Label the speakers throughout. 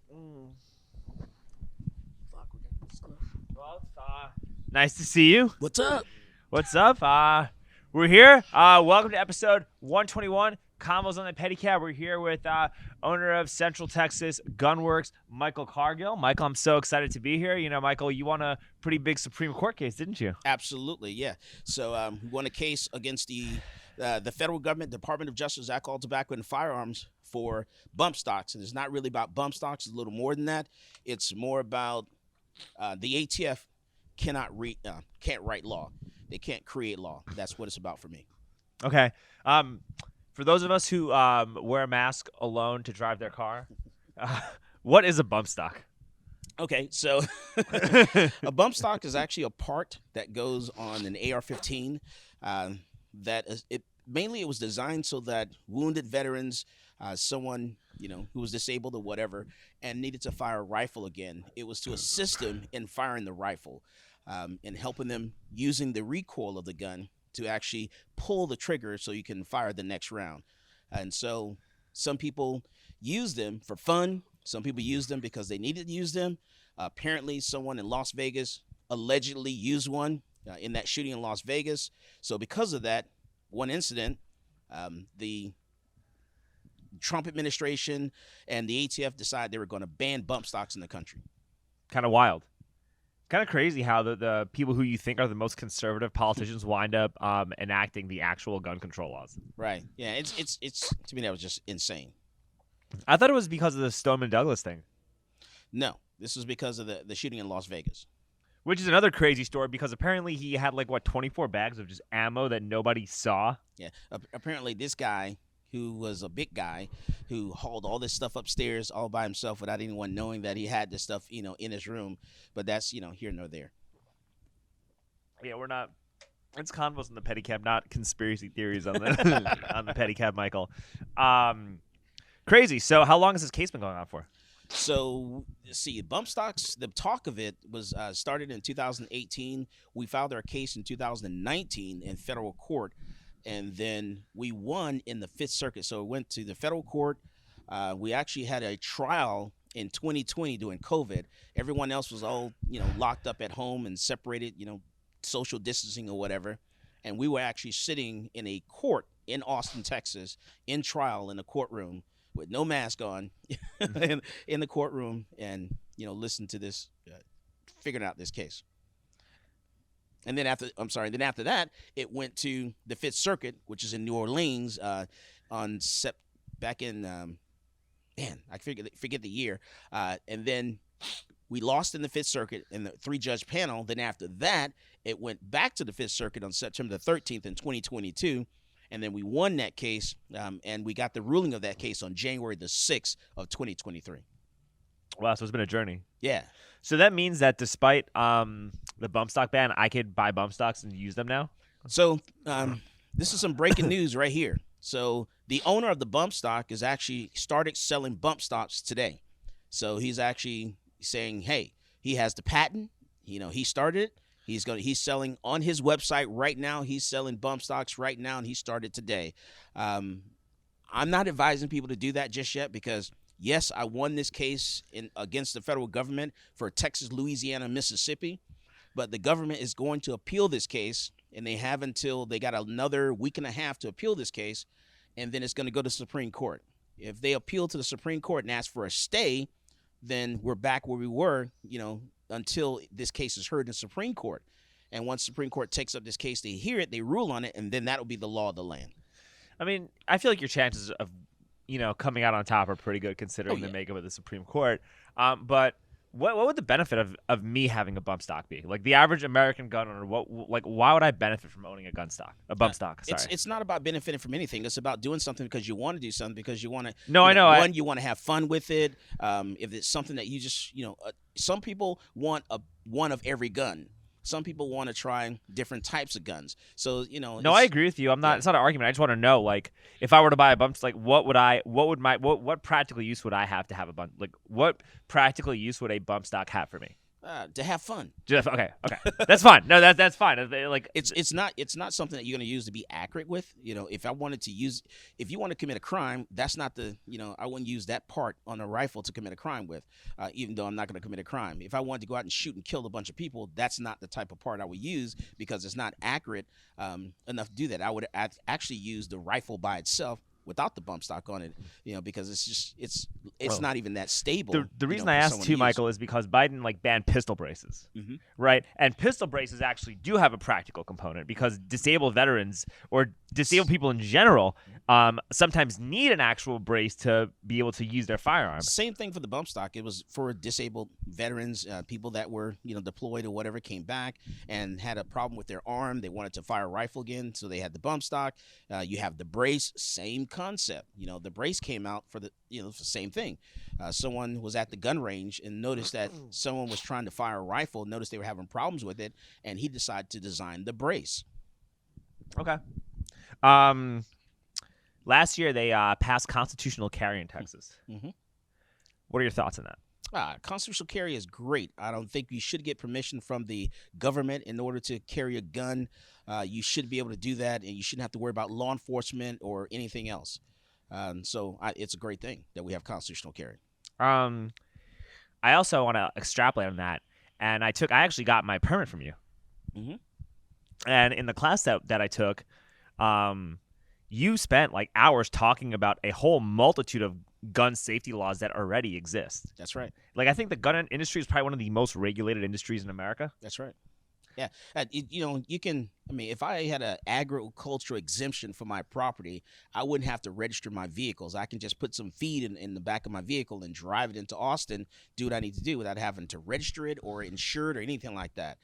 Speaker 1: Well, nice to see you.
Speaker 2: What's up?
Speaker 1: What's up? We're here. Welcome to episode 121, Convos on the Pedicab. We're here with owner of Central Texas Gunworks, Michael Cargill. Michael, I'm so excited to be here. You know, Michael, you won a pretty big Supreme Court case, didn't you?
Speaker 2: Absolutely, yeah. So we won a case against the federal government, Department of Justice, Alcohol, Tobacco, and Firearms for bump stocks. And it's not really about bump stocks. It's a little more than that. It's more about the ATF can't write law. They can't create law. That's what it's about for me.
Speaker 1: Okay. For those of us who wear a mask alone to drive their car, what is a bump stock?
Speaker 2: Okay, so a bump stock is actually a part that goes on an AR-15. Mainly it was designed so that wounded veterans, someone who was disabled or whatever, and needed to fire a rifle again. It was to assist them in firing the rifle, and helping them using the recoil of the gun to actually pull the trigger so you can fire the next round. And so some people use them for fun. Some people use them because they needed to use them. Apparently, someone in Las Vegas allegedly used one in that shooting in Las Vegas. So because of that one incident, the Trump administration and the ATF decided they were going to ban bump stocks in the country.
Speaker 1: Kind of wild. Kind of crazy how the people who you think are the most conservative politicians wind up enacting the actual gun control laws.
Speaker 2: Right. Yeah, it's to me that was just insane.
Speaker 1: I thought it was because of the Stoneman Douglas thing.
Speaker 2: No, this was because of the shooting in Las Vegas.
Speaker 1: Which is another crazy story because apparently he had 24 bags of just ammo that nobody saw.
Speaker 2: Yeah, apparently this guy, who was a big guy, who hauled all this stuff upstairs all by himself without anyone knowing that he had this stuff, in his room. But that's, here nor there.
Speaker 1: Yeah, we're not. It's Convos on the Pedicab, not conspiracy theories on the on the Pedicab, Michael. Crazy. So how long has this case been going on for?
Speaker 2: So, see, bump stocks, the talk of it was started in 2018. We filed our case in 2019 in federal court, and then we won in the Fifth Circuit. So it went to the federal court. We actually had a trial in 2020 during COVID. Everyone else was all, locked up at home and separated, social distancing or whatever. And we were actually sitting in a court in Austin, Texas, in trial in a courtroom with no mask on in the courtroom and, listen to this, figuring out this case. And then after that, it went to the Fifth Circuit, which is in New Orleans, back in, I forget the year. And then we lost in the Fifth Circuit in the 3-judge panel. Then after that, it went back to the Fifth Circuit on September the 13th in 2022. And then we won that case, and we got the ruling of that case on January the 6th of 2023.
Speaker 1: Wow, so it's been a journey.
Speaker 2: Yeah.
Speaker 1: So that means that despite the bump stock ban, I could buy bump stocks and use them now?
Speaker 2: So this is some breaking news right here. So the owner of the bump stock is actually started selling bump stocks today. So he's actually saying, hey, he has the patent. He started it. He's selling on his website right now. He's selling bump stocks right now, and he started today. I'm not advising people to do that just yet because, yes, I won this case against the federal government for Texas, Louisiana, Mississippi, but the government is going to appeal this case, and they have until they got another week and a half to appeal this case, and then it's going to go to the Supreme Court. If they appeal to the Supreme Court and ask for a stay, then we're back where we were, until this case is heard in the Supreme Court. And once the Supreme Court takes up this case, they hear it, they rule on it, and then that will be the law of the land.
Speaker 1: I mean, I feel like your chances of, coming out on top are pretty good considering the makeup of the Supreme Court. But what would the benefit of me having a bump stock be? Like the average American gun owner, why would I benefit from owning a bump stock? Sorry.
Speaker 2: It's not about benefiting from anything. It's about doing something because you want to do something, because you want to.
Speaker 1: No, I know.
Speaker 2: You want to have fun with it. If it's something that you just, some people want one of every gun. Some people want to try different types of guns. So,
Speaker 1: No, I agree with you. I'm not. Yeah. It's not an argument. I just want to know, if I were to buy a bump, what practical use would I have to have a bump? What practical use would a bump stock have for me?
Speaker 2: To have fun.
Speaker 1: Okay, that's fine. No, that's fine. Like
Speaker 2: It's not something that you're going to use to be accurate with. If you want to commit a crime, that's not I wouldn't use that part on a rifle to commit a crime with, even though I'm not going to commit a crime. If I wanted to go out and shoot and kill a bunch of people, that's not the type of part I would use because it's not accurate enough to do that. I would actually use the rifle by itself without the bump stock on it, because it's not even that stable.
Speaker 1: The reason I asked too, Michael, is because Biden banned pistol braces, right? And pistol braces actually do have a practical component because disabled veterans or disabled people in general sometimes need an actual brace to be able to use their firearm.
Speaker 2: Same thing for the bump stock. It was for disabled veterans, people that were deployed or whatever, came back and had a problem with their arm. They wanted to fire a rifle again, so they had the bump stock. You have the brace, same concept. The brace came out for the same thing. Someone was at the gun range and noticed that someone was trying to fire a rifle, noticed they were having problems with it, and he decided to design the brace.
Speaker 1: Okay. Last year they passed constitutional carry in Texas. What are your thoughts on that?
Speaker 2: Constitutional carry is great. I don't think you should get permission from the government in order to carry a gun. You should be able to do that, and you shouldn't have to worry about law enforcement or anything else. So it's a great thing that we have constitutional carry.
Speaker 1: I also want to extrapolate on that, and I actually got my permit from you. And in the class that I took, you spent hours talking about a whole multitude of gun safety laws that already exist.
Speaker 2: That's right.
Speaker 1: I think the gun industry is probably one of the most regulated industries in America.
Speaker 2: That's right. Yeah. You can, if I had an agricultural exemption for my property, I wouldn't have to register my vehicles. I can just put some feed in the back of my vehicle and drive it into Austin, do what I need to do without having to register it or insure it or anything like that.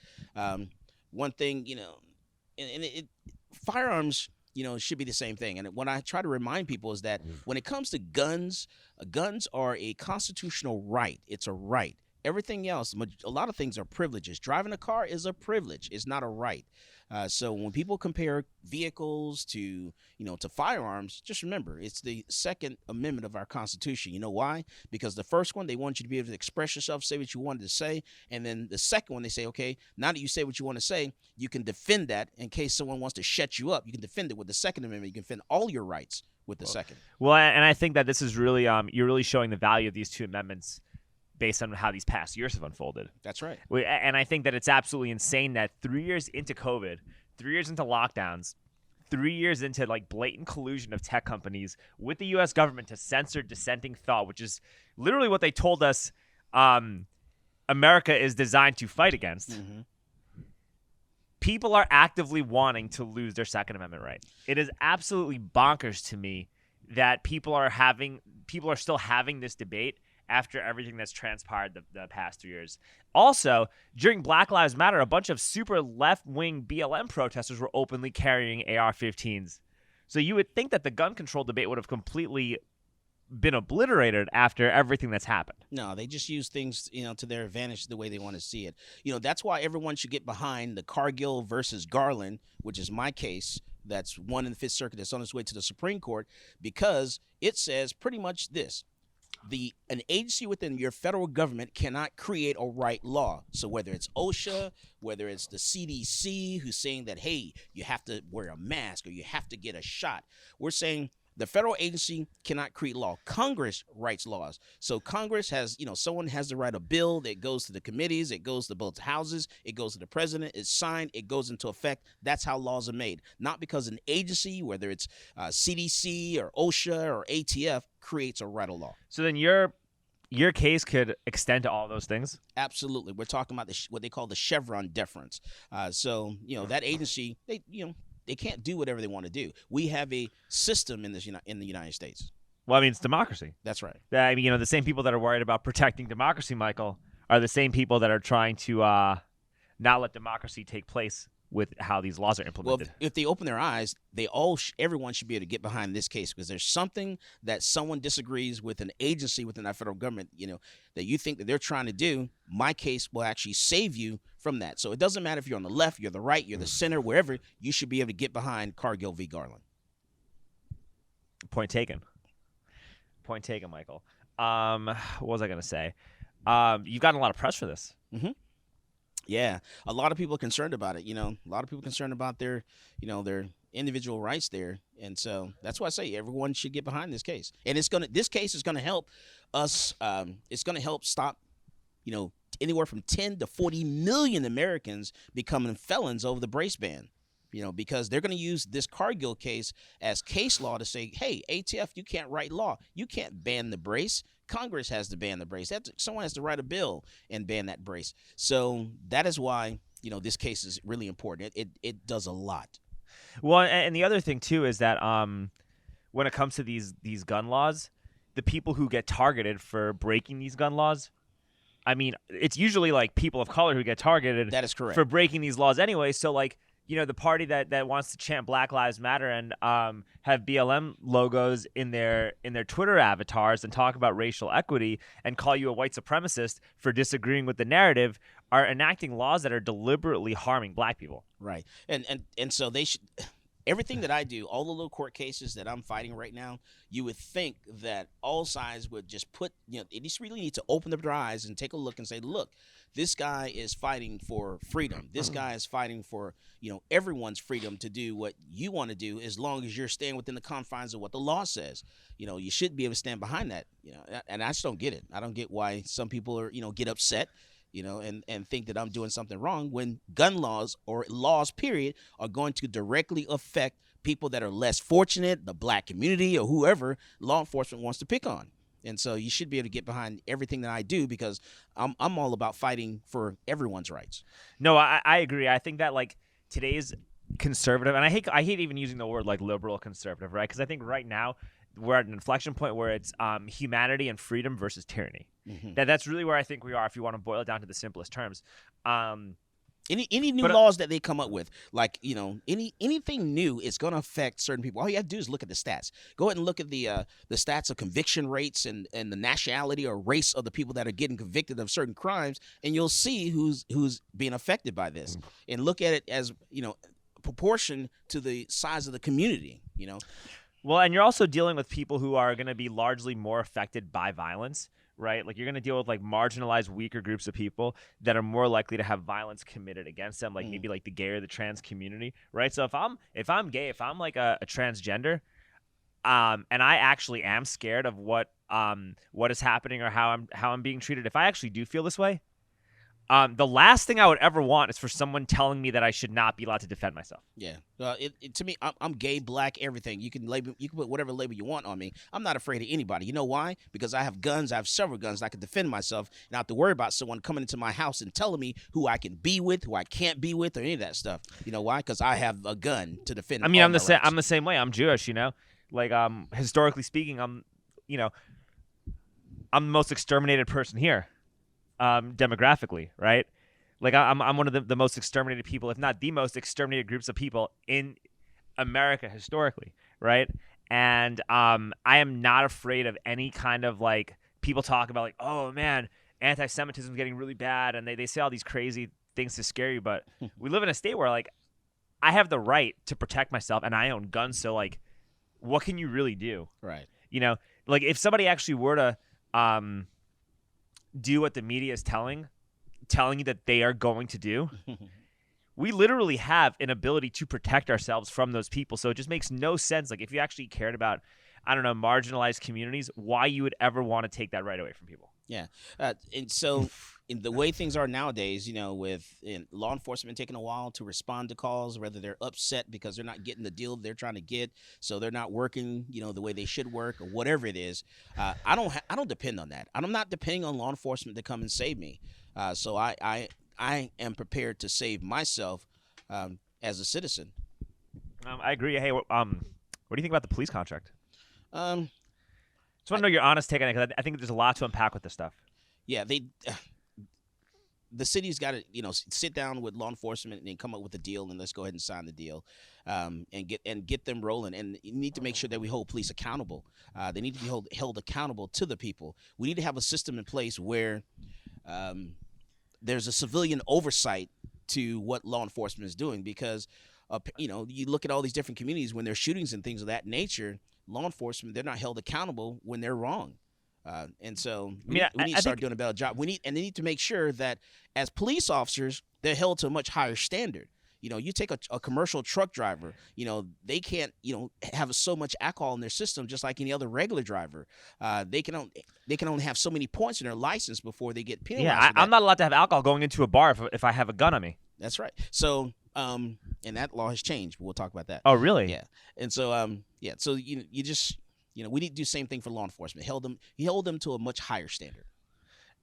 Speaker 2: One thing, firearms, should be the same thing. And what I try to remind people is that when it comes to guns, guns are a constitutional right. It's a right. Everything else, a lot of things are privileges. Driving a car is a privilege. It's not a right. So when people compare vehicles to firearms, just remember, it's the Second Amendment of our Constitution. You know why? Because the first one, they want you to be able to express yourself, say what you wanted to say. And then the second one, they say, okay, now that you say what you want to say, you can defend that in case someone wants to shut you up. You can defend it with the Second Amendment. You can defend all your rights with the second.
Speaker 1: Well, and I think that this is really, you're really showing the value of these two amendments based on how these past years have unfolded.
Speaker 2: That's right.
Speaker 1: And I think that it's absolutely insane that 3 years into COVID, 3 years into lockdowns, 3 years into blatant collusion of tech companies with the U.S. government to censor dissenting thought, which is literally what they told us America is designed to fight against. People are actively wanting to lose their Second Amendment right. It is absolutely bonkers to me that people are still having this debate after everything that's transpired the past 3 years. Also, during Black Lives Matter, a bunch of super left-wing BLM protesters were openly carrying AR-15s. So you would think that the gun control debate would have completely been obliterated after everything that's happened.
Speaker 2: No, they just use things, to their advantage the way they want to see it. That's why everyone should get behind the Cargill versus Garland, which is my case. That's one in the Fifth Circuit that's on its way to the Supreme Court, because it says pretty much this. An agency within your federal government cannot create or write law. So whether it's OSHA, whether it's the CDC who's saying that, hey, you have to wear a mask or you have to get a shot, we're saying the federal agency cannot create law. Congress writes laws. So Congress has, someone has to write a bill that goes to the committees, it goes to both houses, it goes to the president, it's signed, it goes into effect. That's how laws are made. Not because an agency, whether it's CDC or OSHA or ATF, creates or write a law.
Speaker 1: So then your case could extend to all those things?
Speaker 2: Absolutely. We're talking about what they call the Chevron deference. So that agency, they can't do whatever they want to do. We have a system in the United States.
Speaker 1: Well, it's democracy.
Speaker 2: That's right.
Speaker 1: The same people that are worried about protecting democracy, Michael, are the same people that are trying to not let democracy take place with how these laws are implemented.
Speaker 2: Well, if they open their eyes, everyone should be able to get behind this case, because there's something that someone disagrees with an agency within our federal government, that you think that they're trying to do. My case will actually save you from that. So it doesn't matter if you're on the left, you're the right, you're the center, wherever, you should be able to get behind Cargill v. Garland.
Speaker 1: Point taken, Michael. What was I going to say? You've gotten a lot of press for this.
Speaker 2: Yeah, a lot of people are concerned about it. A lot of people concerned about their individual rights there, and so that's why I say everyone should get behind this case. And this case is gonna help us. It's gonna help stop, you know, anywhere from 10 to 40 million Americans becoming felons over the brace ban. Because they're going to use this Cargill case as case law to say, hey, ATF, you can't write law. You can't ban the brace. Congress has to ban the brace. Someone has to write a bill and ban that brace. So that is why, this case is really important. It does a lot.
Speaker 1: Well, and the other thing, too, is that when it comes to these gun laws, the people who get targeted for breaking these gun laws, I mean, it's usually like people of color who get targeted.
Speaker 2: That is correct.
Speaker 1: For breaking these laws anyway. So, like, the party that wants to chant Black Lives Matter and have BLM logos in their Twitter avatars and talk about racial equity and call you a white supremacist for disagreeing with the narrative are enacting laws that are deliberately harming black people.
Speaker 2: Right. And so they should. Everything that I do, all the little court cases that I'm fighting right now, you would think that all sides would just they just really need to open up their eyes and take a look and say, look, this guy is fighting for freedom. This guy is fighting for, everyone's freedom to do what you want to do as long as you're staying within the confines of what the law says. You should be able to stand behind that, and I just don't get it. I don't get why some people are, get upset, and think that I'm doing something wrong when gun laws or laws, period, are going to directly affect people that are less fortunate, the black community or whoever law enforcement wants to pick on. And so you should be able to get behind everything that I do because I'm all about fighting for everyone's rights.
Speaker 1: No, I agree. I think that like today's conservative, and I hate even using the word like liberal conservative, right? Because I think right now we're at an inflection point where it's humanity and freedom versus tyranny. Mm-hmm. That's really where I think we are if you want to boil it down to the simplest terms.
Speaker 2: Any new laws that they come up with, like, anything new is going to affect certain people. All you have to do is look at the stats. Go ahead and look at the stats of conviction rates and the nationality or race of the people that are getting convicted of certain crimes, and you'll see who's being affected by this. And look at it as, proportion to the size of the community,
Speaker 1: Well, and you're also dealing with people who are going to be largely more affected by violence, right? Like you're going to deal with like marginalized, weaker groups of people that are more likely to have violence committed against them, like maybe like the gay or the trans community, right? So if I'm gay, if I'm like a transgender, and I actually am scared of what is happening or how I'm being treated, if I actually do feel this way, the last thing I would ever want is for someone telling me that I should not be allowed to defend myself.
Speaker 2: Yeah. To me, I'm gay, black, everything. You can put whatever label you want on me. I'm not afraid of anybody. You know why? Because I have guns. I have several guns. And I can defend myself and not have to worry about someone coming into my house and telling me who I can be with, who I can't be with, or any of that stuff. You know why? Because I have a gun to defend.
Speaker 1: I mean, I'm the same way. I'm Jewish. Like historically speaking, I'm the most exterminated person here. Demographically, right? Like I'm one of the most exterminated people, if not the most exterminated groups of people in America historically, right? And I am not afraid of any kind of like people talk about like, oh man, anti-Semitism is getting really bad, and they say all these crazy things to scare you, but we live in a state where like I have the right to protect myself and I own guns, so like what can you really do?
Speaker 2: Right.
Speaker 1: Like if somebody actually were to do what the media is telling you that they are going to do, we literally have an ability to protect ourselves from those people. So it just makes no sense. Like if you actually cared about, I don't know, marginalized communities, why you would ever want to take that right away from people.
Speaker 2: Yeah. And so in the way things are nowadays, with law enforcement taking a while to respond to calls, whether they're upset because they're not getting the deal they're trying to get, so they're not working, the way they should work or whatever it is. I don't depend on that. I'm not depending on law enforcement to come and save me. So I am prepared to save myself as a citizen.
Speaker 1: I agree. Hey, what do you think about the police contract? Just want to know your honest take on it, because I think there's a lot to unpack with this stuff.
Speaker 2: Yeah, the city's got to, sit down with law enforcement and come up with a deal, and let's go ahead and sign the deal, and get them rolling. And you need to make sure that we hold police accountable. They need to be held accountable to the people. We need to have a system in place where there's a civilian oversight to what law enforcement is doing, because you look at all these different communities when there's shootings and things of that nature. Law enforcement, they're not held accountable when they're wrong. And so
Speaker 1: I mean,
Speaker 2: we need to start doing a better job. They need to make sure that as police officers, they're held to a much higher standard. You take a commercial truck driver, they can't, have so much alcohol in their system, just like any other regular driver. They can only have so many points in their license before they get penalized.
Speaker 1: Yeah, I'm not allowed to have alcohol going into a bar if I have a gun on me.
Speaker 2: That's right. So, and that law has changed, but we'll talk about that.
Speaker 1: Oh, really?
Speaker 2: Yeah. And so, so you just, we need to do the same thing for law enforcement. He held them to a much higher standard.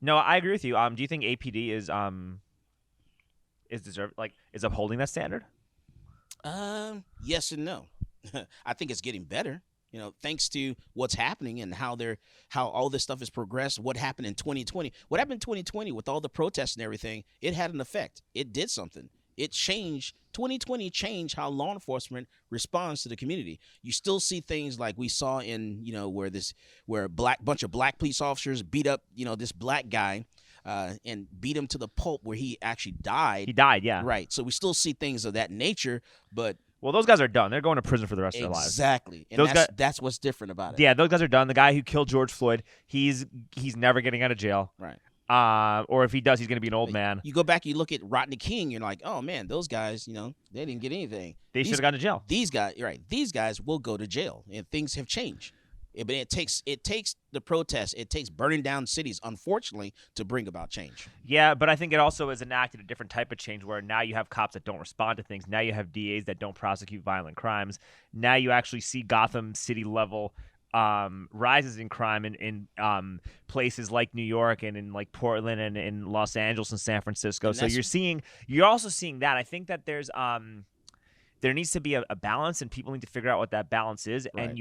Speaker 1: No, I agree with you. Do you think APD is upholding that standard?
Speaker 2: Yes and no. I think it's getting better. Thanks to what's happening and how all this stuff has progressed. What happened in 2020? What happened in 2020 with all the protests and everything? It had an effect. It did something. It changed. 2020 changed how law enforcement responds to the community. You still see things like we saw in where a bunch of black police officers beat up this black guy. And beat him to the pulp where he actually died.
Speaker 1: He died, yeah.
Speaker 2: Right. So we still see things of that nature, but
Speaker 1: well, those guys are done. They're going to prison for the rest of their lives.
Speaker 2: Exactly. And that's what's different about it.
Speaker 1: Yeah, those guys are done. The guy who killed George Floyd, he's never getting out of jail.
Speaker 2: Right.
Speaker 1: Or if he does, he's going to be an old man.
Speaker 2: You go back, you look at Rodney King, you're like, oh man, those guys, they didn't get anything.
Speaker 1: They should have gone to jail.
Speaker 2: These guys will go to jail, and things have changed. But it takes the protest, it takes burning down cities, unfortunately, to bring about change.
Speaker 1: Yeah, but I think it also has enacted a different type of change where now you have cops that don't respond to things. Now you have DAs that don't prosecute violent crimes. Now you actually see Gotham City level rises in crime in places like New York and in like Portland and in Los Angeles and San Francisco.
Speaker 2: And
Speaker 1: so you're also seeing that. I think that there needs to be a balance, and people need to figure out what that balance is.
Speaker 2: Right.
Speaker 1: And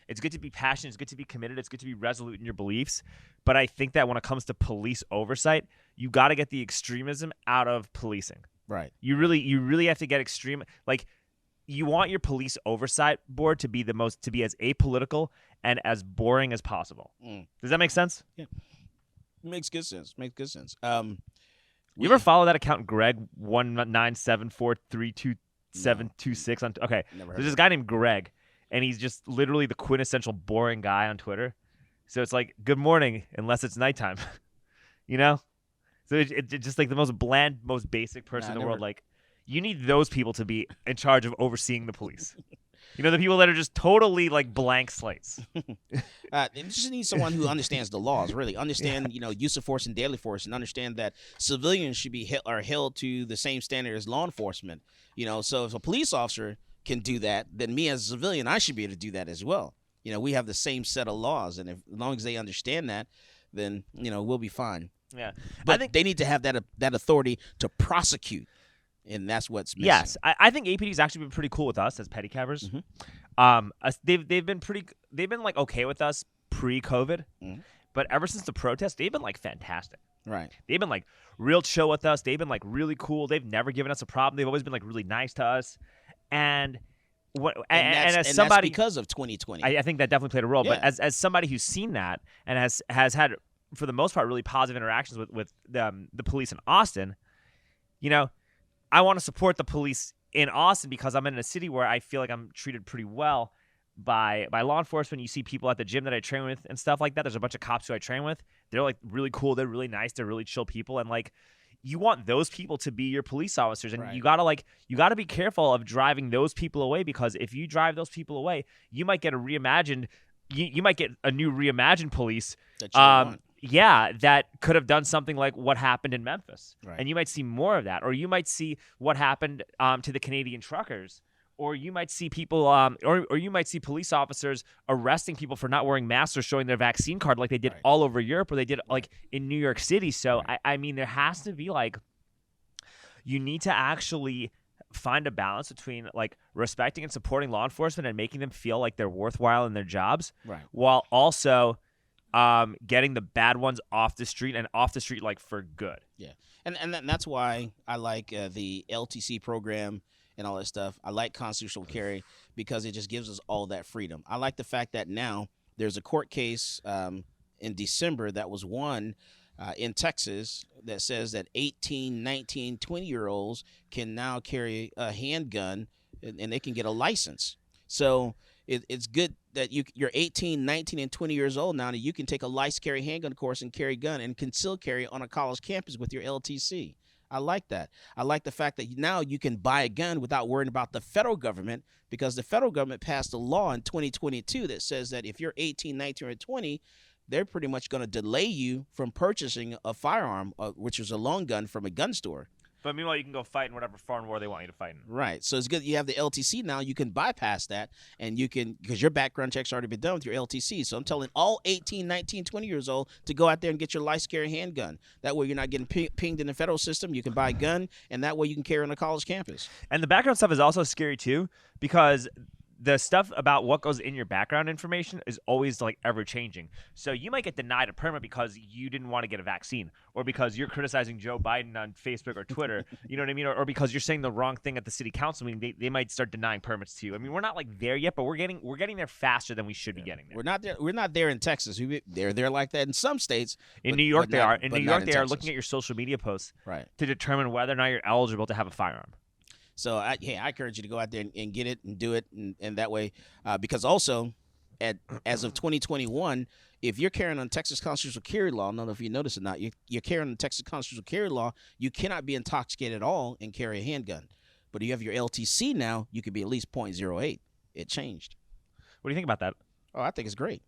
Speaker 1: it's good to be passionate, it's good to be committed, it's good to be resolute in your beliefs. But I think that when it comes to police oversight, you got to get the extremism out of policing.
Speaker 2: Right.
Speaker 1: You really have to get extreme. Like, you want your police oversight board to be as apolitical and as boring as possible. Does that make sense?
Speaker 2: Yeah. Makes good sense.
Speaker 1: You ever follow that account, Greg 197432726 on? Okay, there's this guy named Greg, and he's just literally the quintessential boring guy on Twitter. So it's like, good morning, unless it's nighttime, So it's just like the most bland, most basic person in the world. Like, you need those people to be in charge of overseeing the police. The people that are just totally like blank slates.
Speaker 2: They just need someone who understands the laws, really understand, use of force and deadly force, and understand that civilians should be held to the same standard as law enforcement. So if a police officer can do that, then me as a civilian, I should be able to do that as well. We have the same set of laws, and as long as they understand that, then we'll be fine.
Speaker 1: Yeah,
Speaker 2: but
Speaker 1: I think
Speaker 2: they need to have that authority to prosecute. And that's what's missing.
Speaker 1: Yes, I think APD's actually been pretty cool with us as pedicabbers. They've been like okay with us pre-COVID, but ever since the protest, they've been like fantastic.
Speaker 2: Right.
Speaker 1: They've been like real chill with us. They've been like really cool. They've never given us a problem. They've always been like really nice to us. And
Speaker 2: that's because of 2020.
Speaker 1: I think that definitely played a role.
Speaker 2: Yeah.
Speaker 1: But as somebody who's seen that and has had, for the most part, really positive interactions with the police in Austin, I want to support the police in Austin because I'm in a city where I feel like I'm treated pretty well by law enforcement. You see people at the gym that I train with and stuff like that. There's a bunch of cops who I train with. They're like really cool. They're really nice. They're really chill people. And like, you want those people to be your police officers, and you gotta be careful of driving those people away, because if you drive those people away, you might get a reimagined. You might get a new reimagined police.
Speaker 2: That you want.
Speaker 1: Yeah, that could have done something like what happened in Memphis.
Speaker 2: Right.
Speaker 1: And you might see more of that. Or you might see what happened to the Canadian truckers. Or you might see people, or you might see police officers arresting people for not wearing masks or showing their vaccine card like they did all over Europe, or they did like in New York City. So, I mean, there has to be like, you need to actually find a balance between like respecting and supporting law enforcement and making them feel like they're worthwhile in their jobs, while also getting the bad ones off the street, and off the street like for good.
Speaker 2: Yeah, and that's why I like the LTC program and all that stuff. I like constitutional carry because it just gives us all that freedom. I like the fact that now there's a court case in December that was won in Texas that says that 18, 19, 20-year-olds can now carry a handgun and they can get a license. So it's good that you're 18, 19, and 20 years old now, and you can take a licensed carry handgun course and carry a gun and concealed carry on a college campus with your LTC. I like that. I like the fact that now you can buy a gun without worrying about the federal government, because the federal government passed a law in 2022 that says that if you're 18, 19, or 20, they're pretty much going to delay you from purchasing a firearm, which is a long gun, from a gun store.
Speaker 1: But meanwhile, you can go fight in whatever foreign war they want you to fight in.
Speaker 2: Right. So it's good you have the LTC now. You can bypass that, and you can, because your background check's already been done with your LTC. So I'm telling all 18, 19, 20 years old to go out there and get your licensed carry handgun. That way you're not getting pinged in the federal system. You can buy a gun, and that way you can carry on a college campus.
Speaker 1: And the background stuff is also scary too, because the stuff about what goes in your background information is always like ever changing. So you might get denied a permit because you didn't want to get a vaccine, or because you're criticizing Joe Biden on Facebook or Twitter, you know what I mean? Or because you're saying the wrong thing at the city council meeting, they might start denying permits to you. I mean, we're not like there yet, but we're getting there faster than we should be getting there.
Speaker 2: We're not there in Texas. They're there like that in some states.
Speaker 1: In New York they are. In New York they are
Speaker 2: Texas.
Speaker 1: looking at your social media posts
Speaker 2: Right.
Speaker 1: to determine whether or not you're eligible to have a firearm.
Speaker 2: So I encourage you to go out there and get it and do it, and that way, because also, as of 2021, if you're carrying on Texas constitutional carry law, I don't know if you notice or not, you're carrying on Texas constitutional carry law, you cannot be intoxicated at all and carry a handgun. But if you have your LTC now, you could be at least .08. It changed.
Speaker 1: What do you think about that?
Speaker 2: Oh, I think it's great.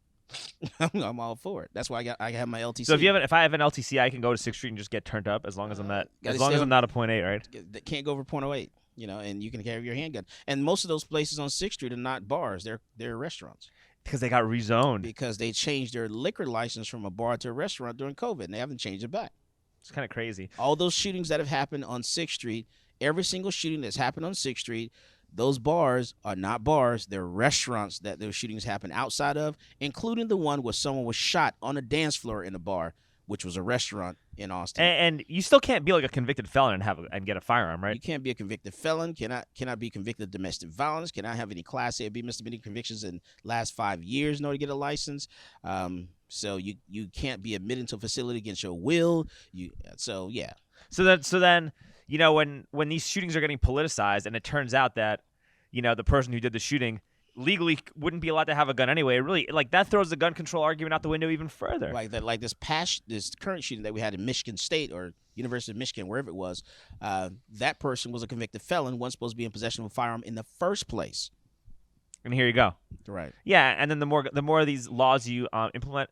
Speaker 2: I'm all for it. That's why I have my LTC.
Speaker 1: So if I have an LTC, I can go to 6th Street and just get turned up as long as I'm not a .08, right?
Speaker 2: They can't go over .08. You know, and you can carry your handgun. And most of those places on 6th Street are not bars. They're restaurants.
Speaker 1: Because they got rezoned.
Speaker 2: Because they changed their liquor license from a bar to a restaurant during COVID, and they haven't changed it back.
Speaker 1: It's kind of crazy.
Speaker 2: All those shootings that have happened on 6th Street, every single shooting that's happened on 6th Street, those bars are not bars. They're restaurants that those shootings happen outside of, including the one where someone was shot on a dance floor in a bar, which was a restaurant in Austin.
Speaker 1: And you still can't be like a convicted felon and get a firearm, right?
Speaker 2: You can't be a convicted felon, cannot be convicted of domestic violence, cannot have any Class A, B misdemeanor convictions in last 5 years in order to get a license. So you can't be admitted to a facility against your will. So
Speaker 1: then, you know, when these shootings are getting politicized, and it turns out that, you know, the person who did the shooting legally wouldn't be allowed to have a gun anyway. It really, like, that throws the gun control argument out the window even further.
Speaker 2: Like this current shooting that we had in Michigan State or University of Michigan, wherever it was, that person was a convicted felon, wasn't supposed to be in possession of a firearm in the first place.
Speaker 1: And here you go.
Speaker 2: Right.
Speaker 1: Yeah, and then the more of these laws you implement,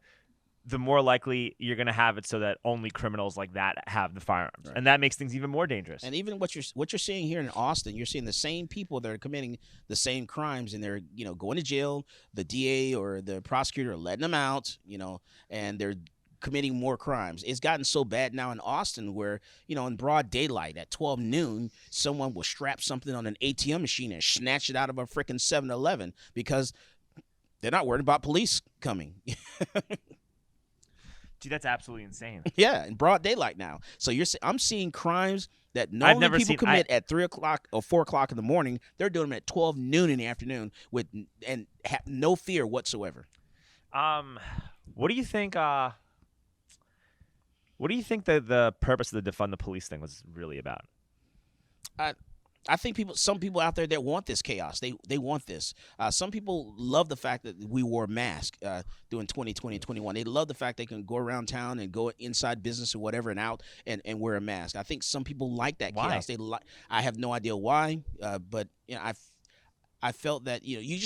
Speaker 1: the more likely you're going to have it so that only criminals like that have the firearms. Right. And that makes things even more dangerous.
Speaker 2: And even what you're seeing here in Austin, you're seeing the same people that are committing the same crimes, and they're, you know, going to jail. The DA or the prosecutor are letting them out, you know, and they're committing more crimes. It's gotten so bad now in Austin where, you know, in broad daylight at 12 noon, someone will strap something on an ATM machine and snatch it out of a freaking 7-Eleven because they're not worried about police coming.
Speaker 1: Dude, that's absolutely insane.
Speaker 2: Yeah, in broad daylight now. So I'm seeing crimes that normally people commit at 3 o'clock or 4 o'clock in the morning. They're doing them at 12 noon in the afternoon and have no fear whatsoever.
Speaker 1: What do you think? What do you think that the purpose of the defund the police thing was really about?
Speaker 2: I think some people out there that want this chaos. They want this. Some people love the fact that we wore masks during 2020 and 21. They love the fact they can go around town and go inside business or whatever and out and wear a mask. I think some people like that chaos. I have no idea why, but you know, I felt that, you know,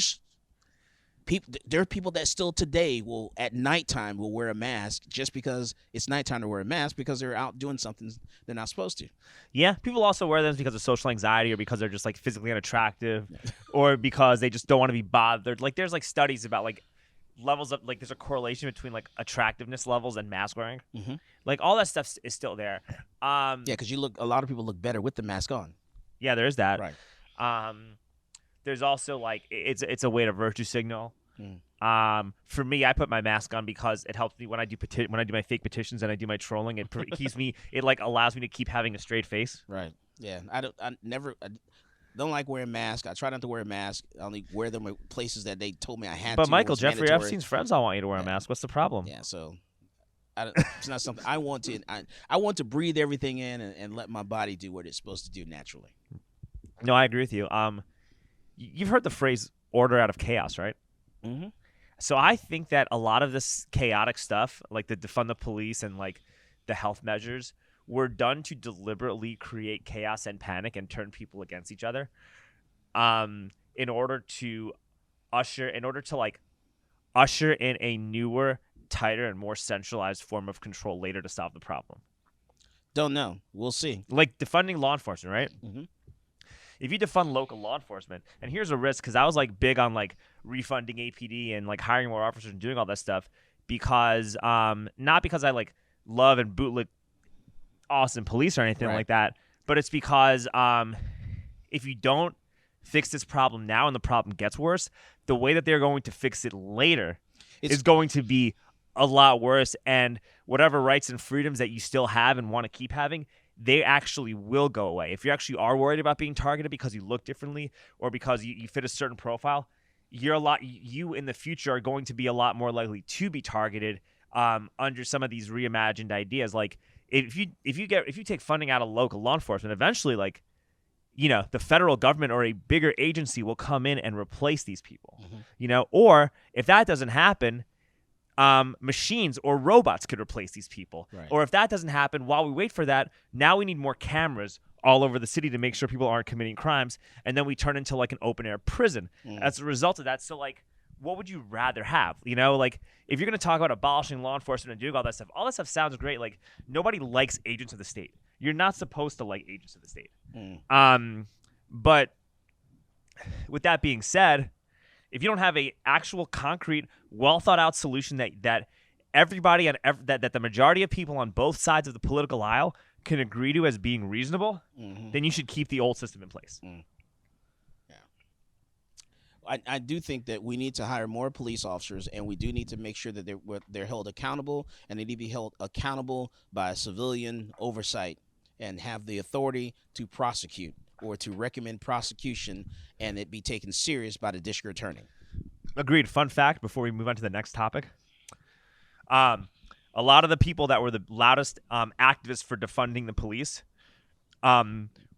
Speaker 2: there are people that still today will at nighttime will wear a mask just because it's nighttime to wear a mask because they're out doing something they're not supposed to.
Speaker 1: Yeah, people also wear them because of social anxiety or because they're just like physically unattractive or because they just don't want to be bothered. Like there's like studies about like levels of like there's a correlation between like attractiveness levels and mask wearing. Mm-hmm. Like all that stuff is still there.
Speaker 2: Yeah, because a lot of people look better with the mask on.
Speaker 1: Yeah, there's that.
Speaker 2: Right.
Speaker 1: There's also like it's a way to virtue signal. For me, I put my mask on because it helps me when I do my fake petitions and I do my trolling. It keeps me. It like allows me to keep having a straight face.
Speaker 2: Right. Yeah. I don't like wearing masks. I try not to wear a mask. I only wear them at places that they told me I had to.
Speaker 1: But Michael, Jeffrey Epstein's friends all want you to wear a mask. What's the problem?
Speaker 2: Yeah. So it's not something I want to. I want to breathe everything in and let my body do what it's supposed to do naturally.
Speaker 1: No, I agree with you. You've heard the phrase "order out of chaos," right?
Speaker 2: Mm-hmm.
Speaker 1: So I think that a lot of this chaotic stuff, like the defund the police and like the health measures, were done to deliberately create chaos and panic and turn people against each other, in order to usher in a newer, tighter, and more centralized form of control later to solve the problem.
Speaker 2: Don't know. We'll see.
Speaker 1: Like defunding law enforcement, right?
Speaker 2: Mm-hmm.
Speaker 1: If you defund local law enforcement, and here's a risk, because I was like big on like refunding APD and like hiring more officers and doing all that stuff, because not because I like love and bootlick Austin police or anything like that, but it's because if you don't fix this problem now and the problem gets worse, the way that they're going to fix it later is going to be a lot worse, and whatever rights and freedoms that you still have and want to keep having, they actually will go away. If you actually are worried about being targeted because you look differently or because you fit a certain profile, you in the future are going to be a lot more likely to be targeted under some of these reimagined ideas. Like if you take funding out of local law enforcement, eventually, like, you know, the federal government or a bigger agency will come in and replace these people. You know, or if that doesn't happen, machines or robots could replace these people. Or if that doesn't happen, while we wait for that, now we need more cameras all over the city to make sure people aren't committing crimes, and then we turn into like an open air prison as a result of that. So like, what would you rather have? You know, like if you're going to talk about abolishing law enforcement and doing all that stuff sounds great. Like nobody likes agents of the state. You're not supposed to like agents of the state. But with that being said, if you don't have a actual concrete, well thought out solution that everybody and that the majority of people on both sides of the political aisle can agree to as being reasonable, then you should keep the old system in place.
Speaker 2: I do think that we need to hire more police officers, and we do need to make sure that they're held accountable, and they need to be held accountable by civilian oversight and have the authority to prosecute or to recommend prosecution, and it be taken serious by the district attorney.
Speaker 1: Agreed. Fun fact before we move on to the next topic. A lot of the people that were the loudest activists for defunding the police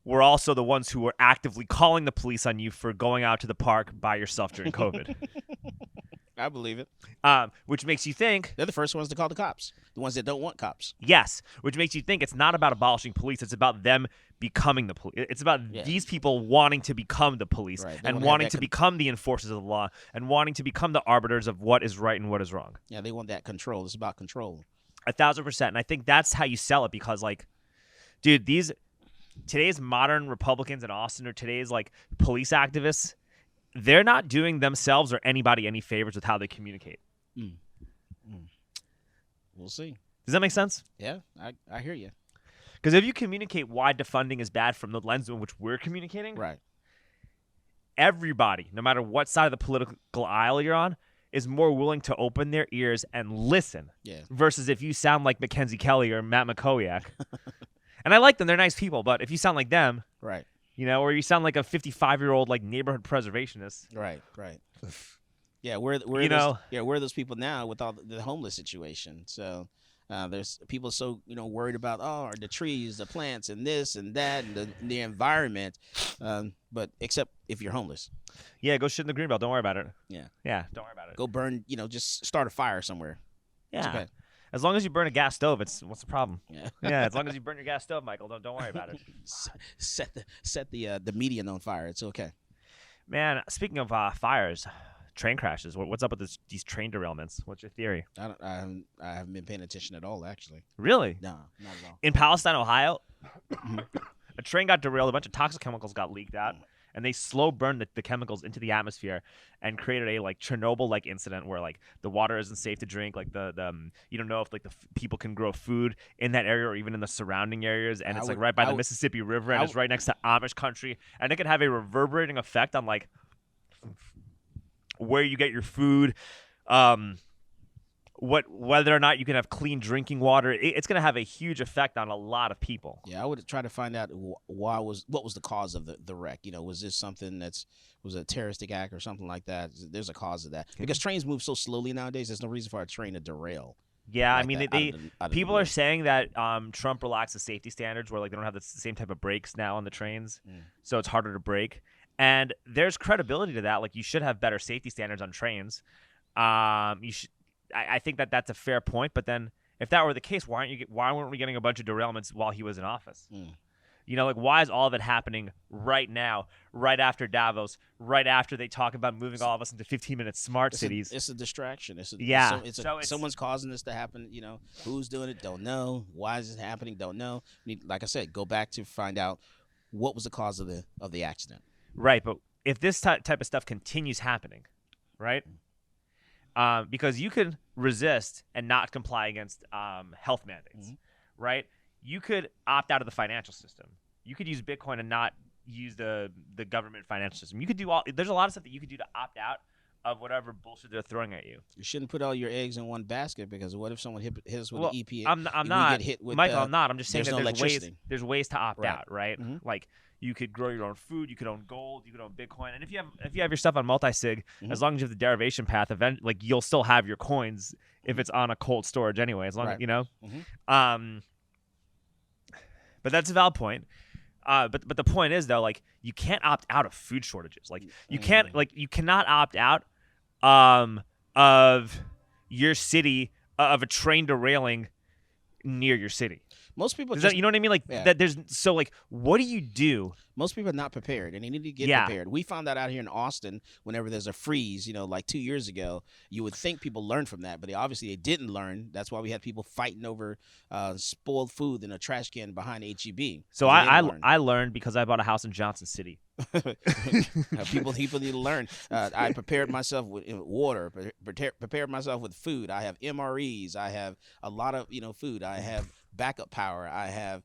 Speaker 1: were also the ones who were actively calling the police on you for going out to the park by yourself during COVID.
Speaker 2: I believe it.
Speaker 1: Which makes you think
Speaker 2: they're the first ones to call the cops, the ones that don't want cops.
Speaker 1: Yes, which makes you think it's not about abolishing police. It's about them becoming the police. It's about these people wanting to become the police and wanting to become the enforcers of the law and wanting to become the arbiters of what is right and what is wrong.
Speaker 2: Yeah, they want that control. It's about control.
Speaker 1: 1,000%. And I think that's how you sell it, because, like, dude, today's modern Republicans in Austin or today's, like, police activists, they're not doing themselves or anybody any favors with how they communicate.
Speaker 2: We'll see.
Speaker 1: Does that make sense?
Speaker 2: Yeah, I hear you.
Speaker 1: Because if you communicate why defunding is bad from the lens in which we're communicating, everybody, no matter what side of the political aisle you're on, is more willing to open their ears and listen. Versus if you sound like Mackenzie Kelly or Matt McCoyak. And I like them. They're nice people. But if you sound like them, you know, or you sound like a 55-year-old like neighborhood preservationist. Yeah, where are those people now with all the homeless situation? So there's people so worried about the trees, the plants, and this and that, and the environment. But except if you're homeless, go shit in the greenbelt. Don't worry about it.
Speaker 2: Yeah,
Speaker 1: don't worry about it.
Speaker 2: Go burn. Just start a fire somewhere.
Speaker 1: Yeah. Okay. As long as you burn a gas stove, what's the problem? Yeah. As long as you burn your gas stove, Michael, don't worry about it.
Speaker 2: Set the median on fire. It's okay.
Speaker 1: Man, speaking of fires, train crashes. What's up with these train derailments? What's your theory?
Speaker 2: I haven't been paying attention at all, actually.
Speaker 1: Really?
Speaker 2: No, not at all.
Speaker 1: In Palestine, Ohio, a train got derailed. A bunch of toxic chemicals got leaked out, and they slow burned the chemicals into the atmosphere and created a like Chernobyl-like incident where like the water isn't safe to drink. Like the you don't know if like the people can grow food in that area or even in the surrounding areas, and it's right by the Mississippi River, and it's right next to Amish country, and it could have a reverberating effect on like where you get your food, whether or not you can have clean drinking water. It's going to have a huge effect on a lot of people.
Speaker 2: Yeah, I would try to find out what was the cause of the wreck. Was this something was a terroristic act or something like that? There's a cause of that because trains move so slowly nowadays. There's no reason for a train to derail.
Speaker 1: Yeah, like I mean, people are saying that Trump relaxed the safety standards where like they don't have the same type of brakes now on the trains, so it's harder to brake. And there's credibility to that. Like you should have better safety standards on trains. You should. I think that's a fair point. But then, if that were the case, why weren't we getting a bunch of derailments while he was in office? You know, like, why is all of it happening right now, right after Davos, right after they talk about moving all of us into 15-minute smart cities?
Speaker 2: It's a distraction. Someone's causing this to happen. You know, who's doing it? Don't know. Why is it happening? Don't know. Like I said, go back to find out what was the cause of the accident.
Speaker 1: Right, but if this type of stuff continues happening, right? Because you could resist and not comply against health mandates, right? You could opt out of the financial system. You could use Bitcoin and not use the government financial system. You could do there's a lot of stuff that you could do to opt out of whatever bullshit they're throwing at you.
Speaker 2: You shouldn't put all your eggs in one basket, because what if someone hit us with an EPA?
Speaker 1: I'm not.
Speaker 2: Get hit with,
Speaker 1: Michael, I'm not. I'm just saying
Speaker 2: there's
Speaker 1: that there's ways to opt out, right?
Speaker 2: Mm-hmm.
Speaker 1: You could grow your own food, you could own gold, you could own Bitcoin, and if you have your stuff on multi-sig, as long as you have the derivation path, eventually, you'll still have your coins if it's on a cold storage anyway. As long as you know. But that's a valid point. But the point is, though, you can't opt out of food shortages. You cannot opt out of your city, of a train derailing near your city.
Speaker 2: Most people
Speaker 1: you know what I mean? What do you do?
Speaker 2: Most people are not prepared, and they need to get prepared. We found that out here in Austin. Whenever there's a freeze, 2 years ago, you would think people learned from that, but they didn't learn. That's why we had people fighting over spoiled food in a trash can behind HEB.
Speaker 1: So I learned because I bought a house in Johnson City.
Speaker 2: People need to learn. I prepared myself with water, prepared myself with food. I have MREs. I have a lot of food. I have backup power. I have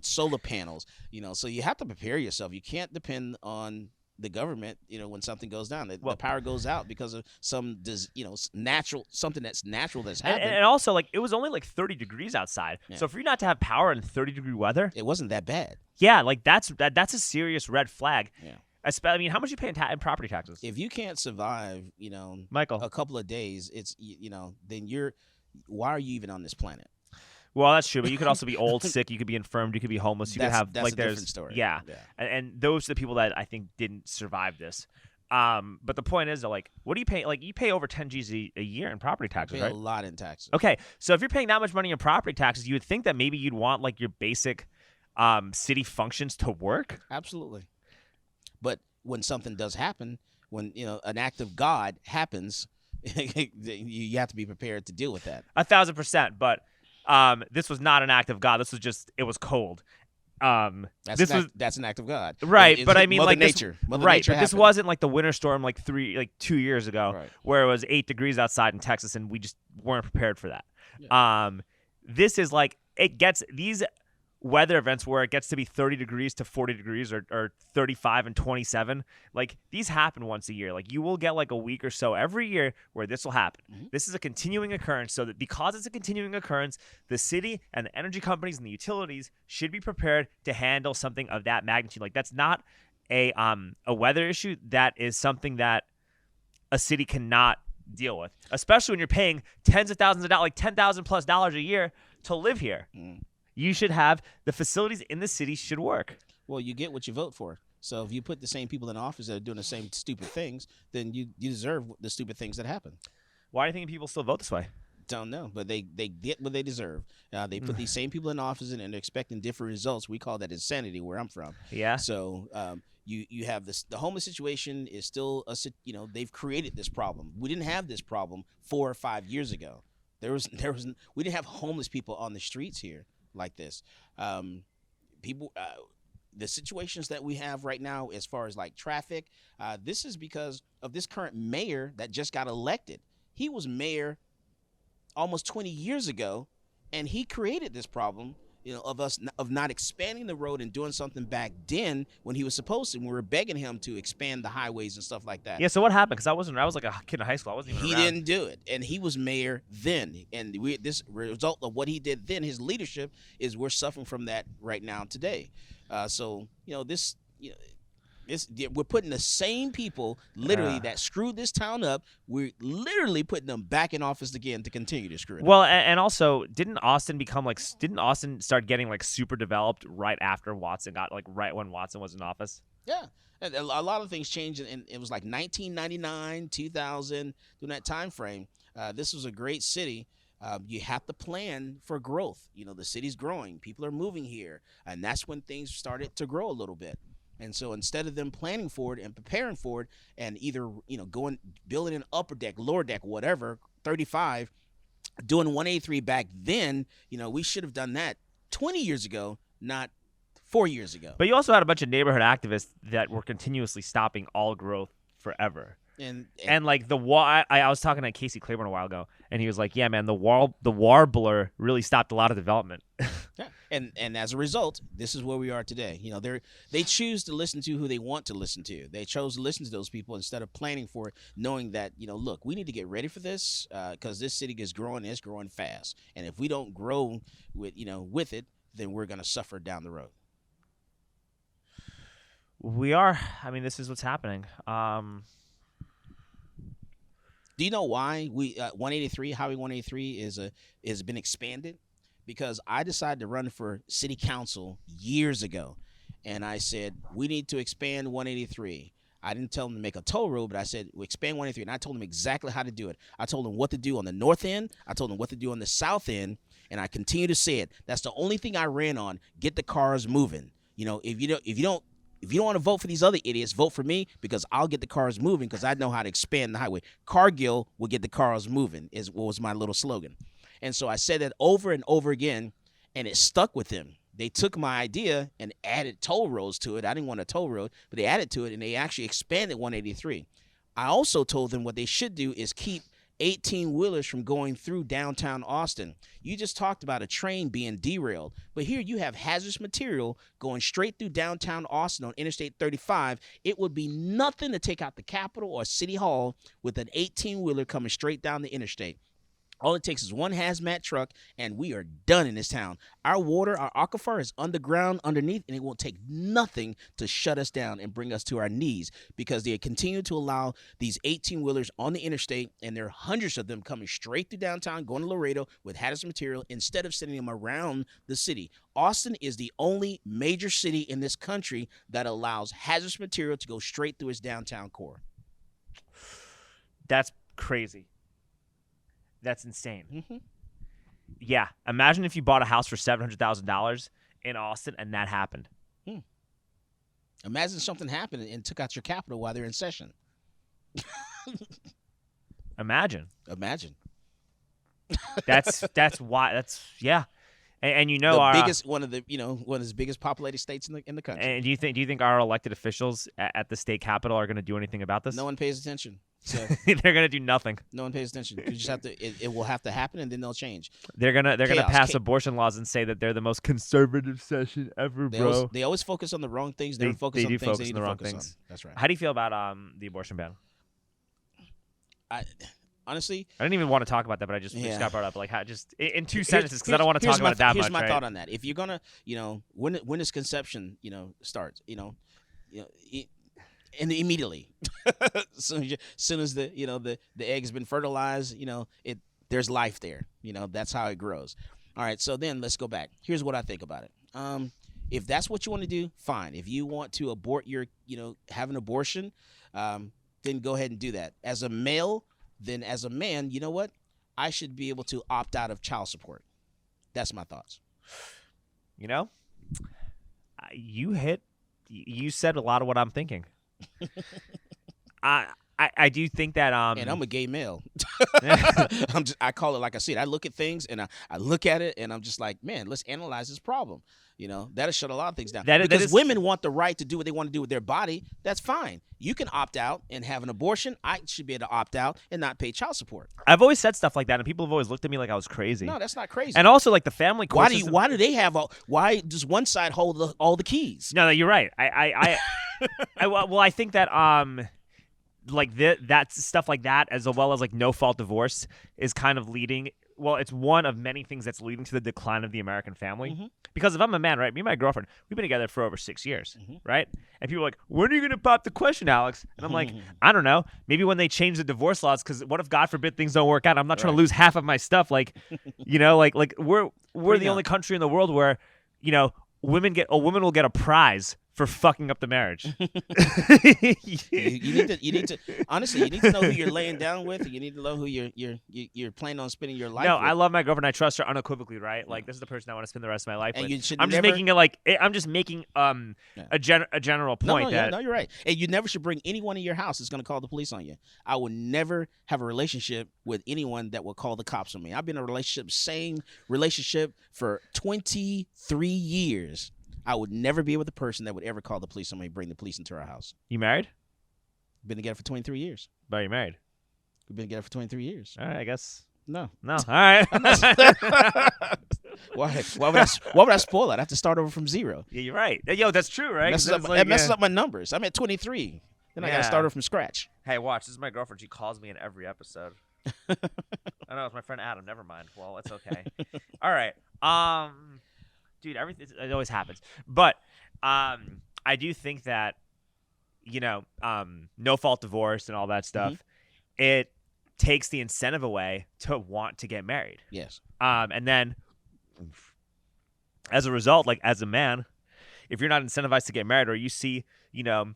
Speaker 2: solar panels. So you have to prepare yourself. You can't depend on the government. When something goes down, the power goes out because of something that's natural that's happened.
Speaker 1: And also, it was only 30 degrees outside. Yeah. So for you not to have power in 30-degree weather,
Speaker 2: it wasn't that bad.
Speaker 1: Yeah, that's a serious red flag.
Speaker 2: Yeah.
Speaker 1: I mean, how much you pay in property taxes?
Speaker 2: If you can't survive,
Speaker 1: Michael,
Speaker 2: a couple of days, it's then why are you even on this planet?
Speaker 1: Well, that's true, but you could also be old, sick. You could be infirmed. You could be homeless. You could have
Speaker 2: that's a different story.
Speaker 1: Yeah. And those are the people that I think didn't survive this. But the point is, what do you pay? You pay over 10 G's a year in property taxes, right?
Speaker 2: A lot in taxes.
Speaker 1: Okay, so if you're paying that much money in property taxes, you would think that maybe you'd want your basic city functions to work.
Speaker 2: Absolutely. But when something does happen, when an act of God happens, you have to be prepared to deal with that.
Speaker 1: 1,000%, but. This was not an act of God. This was just, it was cold.
Speaker 2: That's an act of God,
Speaker 1: right? But I mean,
Speaker 2: Mother Nature,
Speaker 1: right? But this wasn't the winter storm 2 years ago,
Speaker 2: right,
Speaker 1: where it was 8 degrees outside in Texas, and we just weren't prepared for that.
Speaker 2: Yeah.
Speaker 1: This is it gets these weather events where it gets to be 30 degrees to 40 degrees or 35 and 27. These happen once a year. You will get a week or so every year where this will happen. Mm-hmm. This is a continuing occurrence, so that because it's a continuing occurrence, the city and the energy companies and the utilities should be prepared to handle something of that magnitude. That's not a weather issue. That is something that a city cannot deal with, especially when you're paying tens of thousands of dollars, $10,000+ a year to live here.
Speaker 2: Mm.
Speaker 1: You should have the facilities in the city should work.
Speaker 2: Well, you get what you vote for. So if you put the same people in office that are doing the same stupid things, then you deserve the stupid things that happen.
Speaker 1: Why do you think people still vote this way?
Speaker 2: Don't know, but they get what they deserve. They put these same people in office and they're expecting different results. We call that insanity where I'm from.
Speaker 1: Yeah.
Speaker 2: So you have this. The homeless situation is still they've created this problem. We didn't have this problem 4 or 5 years ago. We didn't have homeless people on the streets here like this. People, the situations that we have right now as far as traffic, this is because of this current mayor that just got elected. He was mayor almost 20 years ago, and he created this problem of not expanding the road and doing something back then when he was supposed to. We were begging him to expand the highways and stuff like that.
Speaker 1: Yeah, so what happened? Because I was a kid in high school. I wasn't even around.
Speaker 2: He didn't do it, and he was mayor then. And this result of what he did then, his leadership, is we're suffering from that right now today. We're putting the same people, literally, that screwed this town up. We're literally putting them back in office again to continue to screw it up.
Speaker 1: Well, and also, didn't Austin start getting like super developed right after Watson got right when Watson was in office?
Speaker 2: Yeah. And a lot of things changed, and it was like 1999, 2000, during that time frame. This was a great city. You have to plan for growth. The city's growing. People are moving here. And that's when things started to grow a little bit. And so instead of them planning for it and preparing for it and either, building an upper deck, lower deck, whatever, 35, doing 183 back then, we should have done that 20 years ago, not 4 years ago.
Speaker 1: But you also had a bunch of neighborhood activists that were continuously stopping all growth forever. And like the I was talking to Casey Claiborne a while ago, and he was like, "Yeah, man, the warbler really stopped a lot of development."
Speaker 2: Yeah, and as a result, this is where we are today. They choose to listen to who they want to listen to. They chose to listen to those people instead of planning for it, knowing that look, we need to get ready for this because this city is growing. It's growing fast, and if we don't grow with it, then we're gonna suffer down the road.
Speaker 1: We are. I mean, this is what's happening.
Speaker 2: Do you know why 183 Highway 183 has been expanded? Because I decided to run for city council years ago, and I said we need to expand 183. I didn't tell them to make a toll road, but I said we expand 183, and I told them exactly how to do it. I told them what to do on the north end. I told them what to do on the south end, and I continue to say it. That's the only thing I ran on. Get the cars moving. If you don't want to vote for these other idiots, vote for me because I'll get the cars moving because I know how to expand the highway. Cargill will get the cars moving was my little slogan. And so I said that over and over again, and it stuck with them. They took my idea and added toll roads to it. I didn't want a toll road, but they added to it, and they actually expanded 183. I also told them what they should do is keep 18-wheelers from going through downtown Austin. You just talked about a train being derailed, but here you have hazardous material going straight through downtown Austin on Interstate 35. It would be nothing to take out the Capitol or City Hall with an 18-wheeler coming straight down the interstate. All it takes is one hazmat truck, and we are done in this town. Our water, our aquifer is underground underneath, and it won't take nothing to shut us down and bring us to our knees because they continue to allow these 18-wheelers on the interstate, and there are hundreds of them coming straight through downtown, going to Laredo with hazardous material instead of sending them around the city. Austin is the only major city in this country that allows hazardous material to go straight through its downtown core.
Speaker 1: That's crazy. That's insane.
Speaker 2: Mm-hmm.
Speaker 1: Yeah. Imagine if you bought a house for $700,000 in Austin and that happened.
Speaker 2: Imagine something happened and took out your capital while they're in session.
Speaker 1: Imagine. That's why. That's yeah. And
Speaker 2: the biggest one of the biggest populated states in the country.
Speaker 1: And do you think our elected officials at the state capitol are going to do anything about this?
Speaker 2: No one pays attention. So
Speaker 1: they're going to do nothing.
Speaker 2: No one pays attention. You just have to. It will have to happen, and then they'll change.
Speaker 1: They're gonna pass abortion laws and say that they're the most conservative session ever, bro.
Speaker 2: They always focus on the wrong things. They focus on things they need to focus on. That's right.
Speaker 1: How do you feel about the abortion ban?
Speaker 2: Honestly,
Speaker 1: I didn't even want to talk about that, but I just got brought up. Like, how just in two sentences because I don't want to talk about it that much.
Speaker 2: Here's my thought on that. If you're gonna, when this conception, starts, and immediately, soon as the egg has been fertilized, there's life there. That's how it grows. All right, so then let's go back. Here's what I think about it. If that's what you want to do, fine. If you want to abort have an abortion, then go ahead and do that. As a male, then as a man, you know what? I should be able to opt out of child support. That's my thoughts.
Speaker 1: You said a lot of what I'm thinking. I do think that
Speaker 2: and I'm a gay male. I call it like I see it. I look at things and I look at it and I'm just like, man, let's analyze this problem. That'll shut a lot of things down. Because women want the right to do what they want to do with their body. That's fine. You can opt out and have an abortion. I should be able to opt out and not pay child support.
Speaker 1: I've always said stuff like that, and people have always looked at me like I was crazy.
Speaker 2: No, that's not crazy.
Speaker 1: And also, like the family court system.
Speaker 2: Why do they have why does one side hold all the keys?
Speaker 1: No, you're right. I think that like that stuff like that, as well as like no fault divorce, is kind of leading it's one of many things that's leading to the decline of the American family.
Speaker 2: Mm-hmm.
Speaker 1: Because if I'm a man, right, me and my girlfriend, we've been together for over 6 years,
Speaker 2: Mm-hmm.
Speaker 1: right? And people are like, when are you going to pop the question, Alex? And I'm like, I don't know. Maybe when they change the divorce laws, because what if, God forbid, things don't work out? I'm not trying to lose half of my stuff. Like, you know, like we're the only country in the world where, you know, women will get a prize for fucking up the marriage.
Speaker 2: you need to honestly, you need to know who you're laying down with, and you need to know who you're planning on spending your life
Speaker 1: No,
Speaker 2: with.
Speaker 1: I love my girlfriend. I trust her unequivocally, right? Like, this is the person I want to spend the rest of my life
Speaker 2: And
Speaker 1: with.
Speaker 2: you should
Speaker 1: I'm just
Speaker 2: never-
Speaker 1: making it like I'm just making a general point
Speaker 2: No, you're right. And you never should bring anyone in your house that's going to call the police on you. I would never have a relationship with anyone that will call the cops on me. I've been in a same relationship for 23 years. I would never be with a person that would ever call the police on me, bring the police into our house.
Speaker 1: You married?
Speaker 2: Been together for 23 years.
Speaker 1: But you're married.
Speaker 2: We've been together for 23 years.
Speaker 1: All right, I guess.
Speaker 2: No.
Speaker 1: All right.
Speaker 2: Why would I spoil it? I have to start over from zero.
Speaker 1: Yeah, you're right. Yo, that's true, right?
Speaker 2: It messes up my numbers. I'm at 23. Then I got to start over from scratch.
Speaker 1: Hey, watch. This is my girlfriend. She calls me in every episode. I know, it's my friend Adam. Never mind. Well, it's okay. All right. Dude, everything, it always happens. But I do think that, you know, no fault divorce and all that stuff, it takes the incentive away to want to get married.
Speaker 2: Yes.
Speaker 1: And then as a result, like as a man, if you're not incentivized to get married, or you see, you know,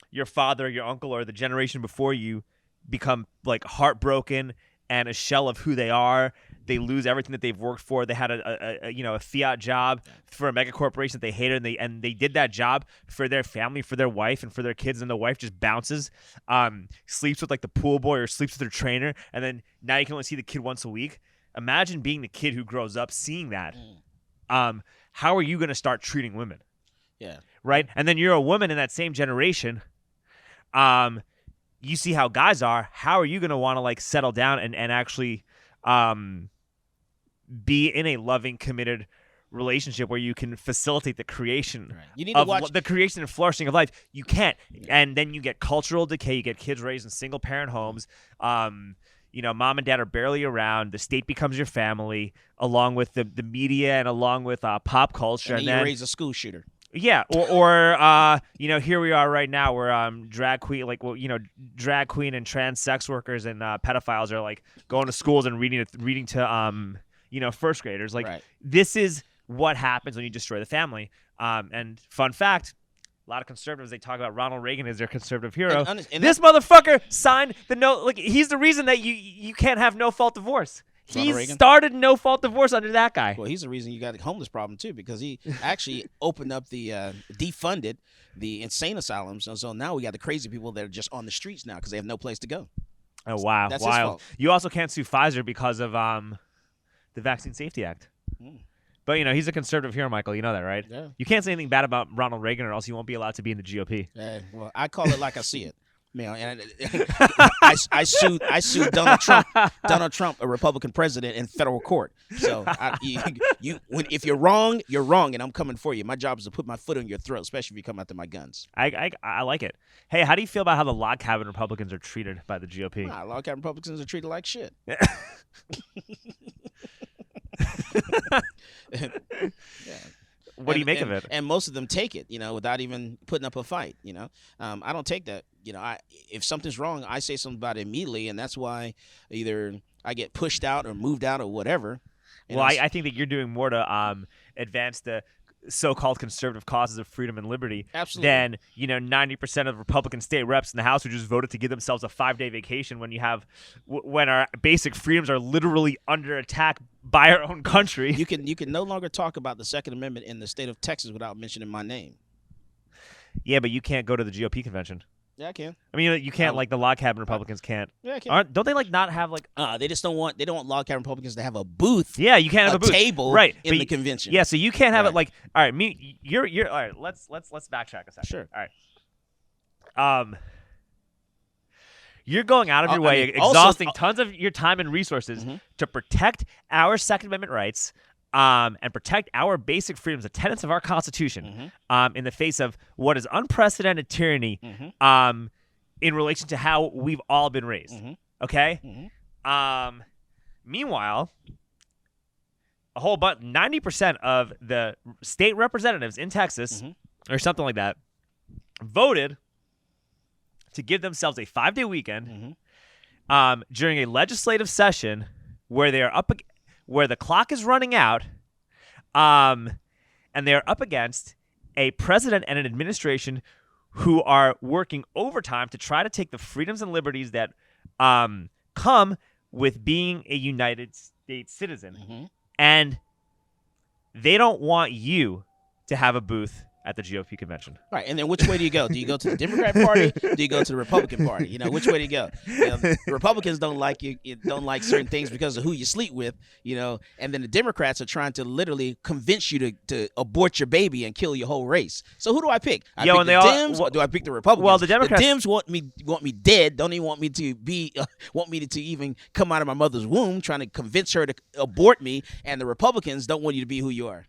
Speaker 1: your father, your uncle, or the generation before you become like heartbroken and a shell of who they are, they lose everything that they've worked for. They had a fiat job for a mega corporation that they hated, and they did that job for their family, for their wife, and for their kids. And the wife just bounces, sleeps with like the pool boy or sleeps with her trainer, and then now you can only see the kid once a week. Imagine being the kid who grows up seeing that. How are you going to start treating women?
Speaker 2: Yeah.
Speaker 1: Right. And then you're a woman in that same generation. You see how guys are. How are you going to want to like settle down and actually be in a loving, committed relationship where you can facilitate the creation
Speaker 2: You need
Speaker 1: of
Speaker 2: to watch
Speaker 1: the creation and flourishing of life? You can't. And then you get cultural decay. You get kids raised in single parent homes. You know, mom and dad are barely around. The state becomes your family, along with the media and along with pop culture.
Speaker 2: and then you raise a school shooter.
Speaker 1: Yeah, or you know, here we are right now where drag queen and trans sex workers and pedophiles are like going to schools and reading to you know, first graders. Like, this is what happens when you destroy the family. And fun fact, a lot of conservatives, they talk about Ronald Reagan as their conservative hero.
Speaker 2: And
Speaker 1: this motherfucker signed the no. Like, he's the reason that you can't have no fault divorce. He started no fault divorce under that guy.
Speaker 2: Well, he's the reason you got a homeless problem too, because he actually opened up the defunded the insane asylums, and so now we got the crazy people that are just on the streets now because they have no place to go.
Speaker 1: Oh wow,
Speaker 2: That's his
Speaker 1: wild!
Speaker 2: fault.
Speaker 1: You also can't sue Pfizer because of the Vaccine Safety Act. But you know, he's a conservative hero, Michael. You know that, right?
Speaker 2: Yeah.
Speaker 1: You can't say anything bad about Ronald Reagan, or else you won't be allowed to be in the GOP.
Speaker 2: Well, I call it like I see it. Man, and I sued Donald Trump, a Republican president, in federal court. So if you're wrong, and I'm coming for you. My job is to put my foot on your throat, especially if you come after my guns.
Speaker 1: I like it. Hey, how do you feel about how the log cabin Republicans are treated by the GOP?
Speaker 2: Log cabin Republicans are treated like shit.
Speaker 1: What do you make of it?
Speaker 2: And most of them take it, you know, without even putting up a fight. You know, I don't take that. You know, if something's wrong, I say something about it immediately, and that's why either I get pushed out or moved out or whatever.
Speaker 1: Well, I think that you're doing more to advance the so-called conservative causes of freedom and liberty than, you know, 90% of Republican state reps in the House who just voted to give themselves a 5-day vacation when you have when our basic freedoms are literally under attack by our own country.
Speaker 2: You can no longer talk about the Second Amendment in the state of Texas without mentioning my name.
Speaker 1: Yeah, but you can't go to the GOP convention.
Speaker 2: Yeah, I can.
Speaker 1: I mean, you can't, like the log cabin Republicans can't.
Speaker 2: Yeah, I can.
Speaker 1: Don't they like not have like?
Speaker 2: They just don't want log cabin Republicans to have a booth.
Speaker 1: Yeah, you can't have a booth.
Speaker 2: Table,
Speaker 1: right?
Speaker 2: in the convention.
Speaker 1: Yeah, so you can't have it like. All right, you're all right. Let's backtrack a second.
Speaker 2: Sure.
Speaker 1: All right. You're going out of your way, exhausting tons of your time and resources to protect our Second Amendment rights. And protect our basic freedoms, the tenets of our Constitution, in the face of what is unprecedented tyranny, in relation to how we've all been raised. Okay. Meanwhile, a whole bunch, 90% of the state representatives in Texas, or something like that, voted to give themselves a 5-day weekend during a legislative session where they are where the clock is running out, and they are up against a president and an administration who are working overtime to try to take the freedoms and liberties that come with being a United States citizen. And they don't want you to have a booth at the GOP convention.
Speaker 2: Right, and then which way do you go? Do you go to the Democrat Party? Do you go to the Republican Party? You know, which way do you go? The Republicans don't like you, don't like certain things because of who you sleep with. You know, and then the Democrats are trying to literally convince you to abort your baby and kill your whole race. So who do I pick? I pick the Dems, or do I pick the Republicans?
Speaker 1: Well, the Democrats,
Speaker 2: the Dems want me dead. Don't even want me to be want me to even come out of my mother's womb, trying to convince her to abort me. And the Republicans don't want you to be who you are.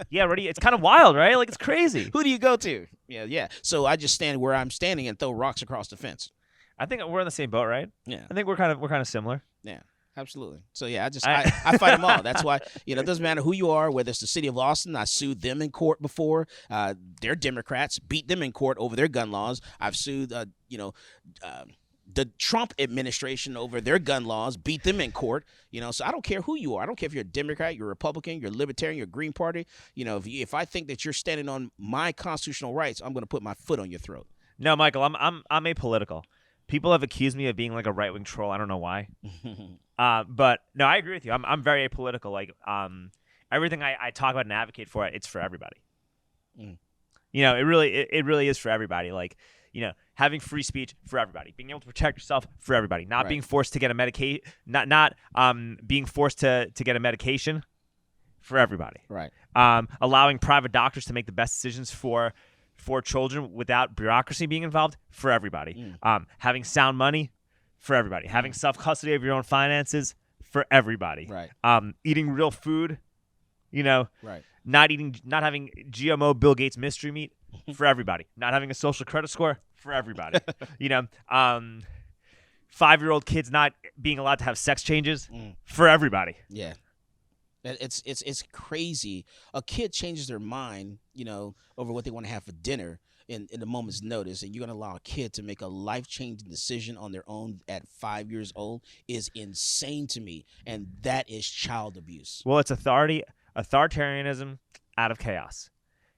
Speaker 1: Yeah, Rudy, it's kind of wild, right? Like, it's crazy.
Speaker 2: Who do you go to? Yeah. So I just stand where I'm standing and throw rocks across the fence.
Speaker 1: I think we're in the same boat, right?
Speaker 2: Yeah.
Speaker 1: I think we're kind of similar.
Speaker 2: Yeah, absolutely. So yeah, I fight them all. That's why, you know, it doesn't matter who you are, whether it's the city of Austin. I sued them in court before. They're Democrats, beat them in court over their gun laws. I've sued, the Trump administration over their gun laws, beat them in court. You know, so I don't care who you are. I don't care if you're a Democrat, you're a Republican, you're a Libertarian, you're a Green Party. You know, if I think that you're standing on my constitutional rights, I'm going to put my foot on your throat.
Speaker 1: No, Michael, I'm apolitical. People have accused me of being like a right-wing troll. I don't know why. But no, I agree with you. I'm very apolitical. Like, everything I talk about and advocate for, it's for everybody. You know, it really is for everybody. Like, you know, having free speech for everybody, being able to protect yourself for everybody, not being forced to get a medication, not being forced to get a medication for everybody.
Speaker 2: Right.
Speaker 1: Allowing private doctors to make the best decisions for children without bureaucracy being involved for everybody. Having sound money for everybody. Having self-custody of your own finances for everybody.
Speaker 2: Right.
Speaker 1: Eating real food, you know. Right. Not having GMO Bill Gates mystery meat for everybody. Not having a social credit score for everybody. You know, 5-year-old kids not being allowed to have sex changes for everybody.
Speaker 2: Yeah. It's crazy. A kid changes their mind, you know, over what they want to have for dinner in a moment's notice, and you're going to allow a kid to make a life-changing decision on their own at 5 years old is insane to me, and that is child abuse.
Speaker 1: Well, it's authoritarianism out of chaos.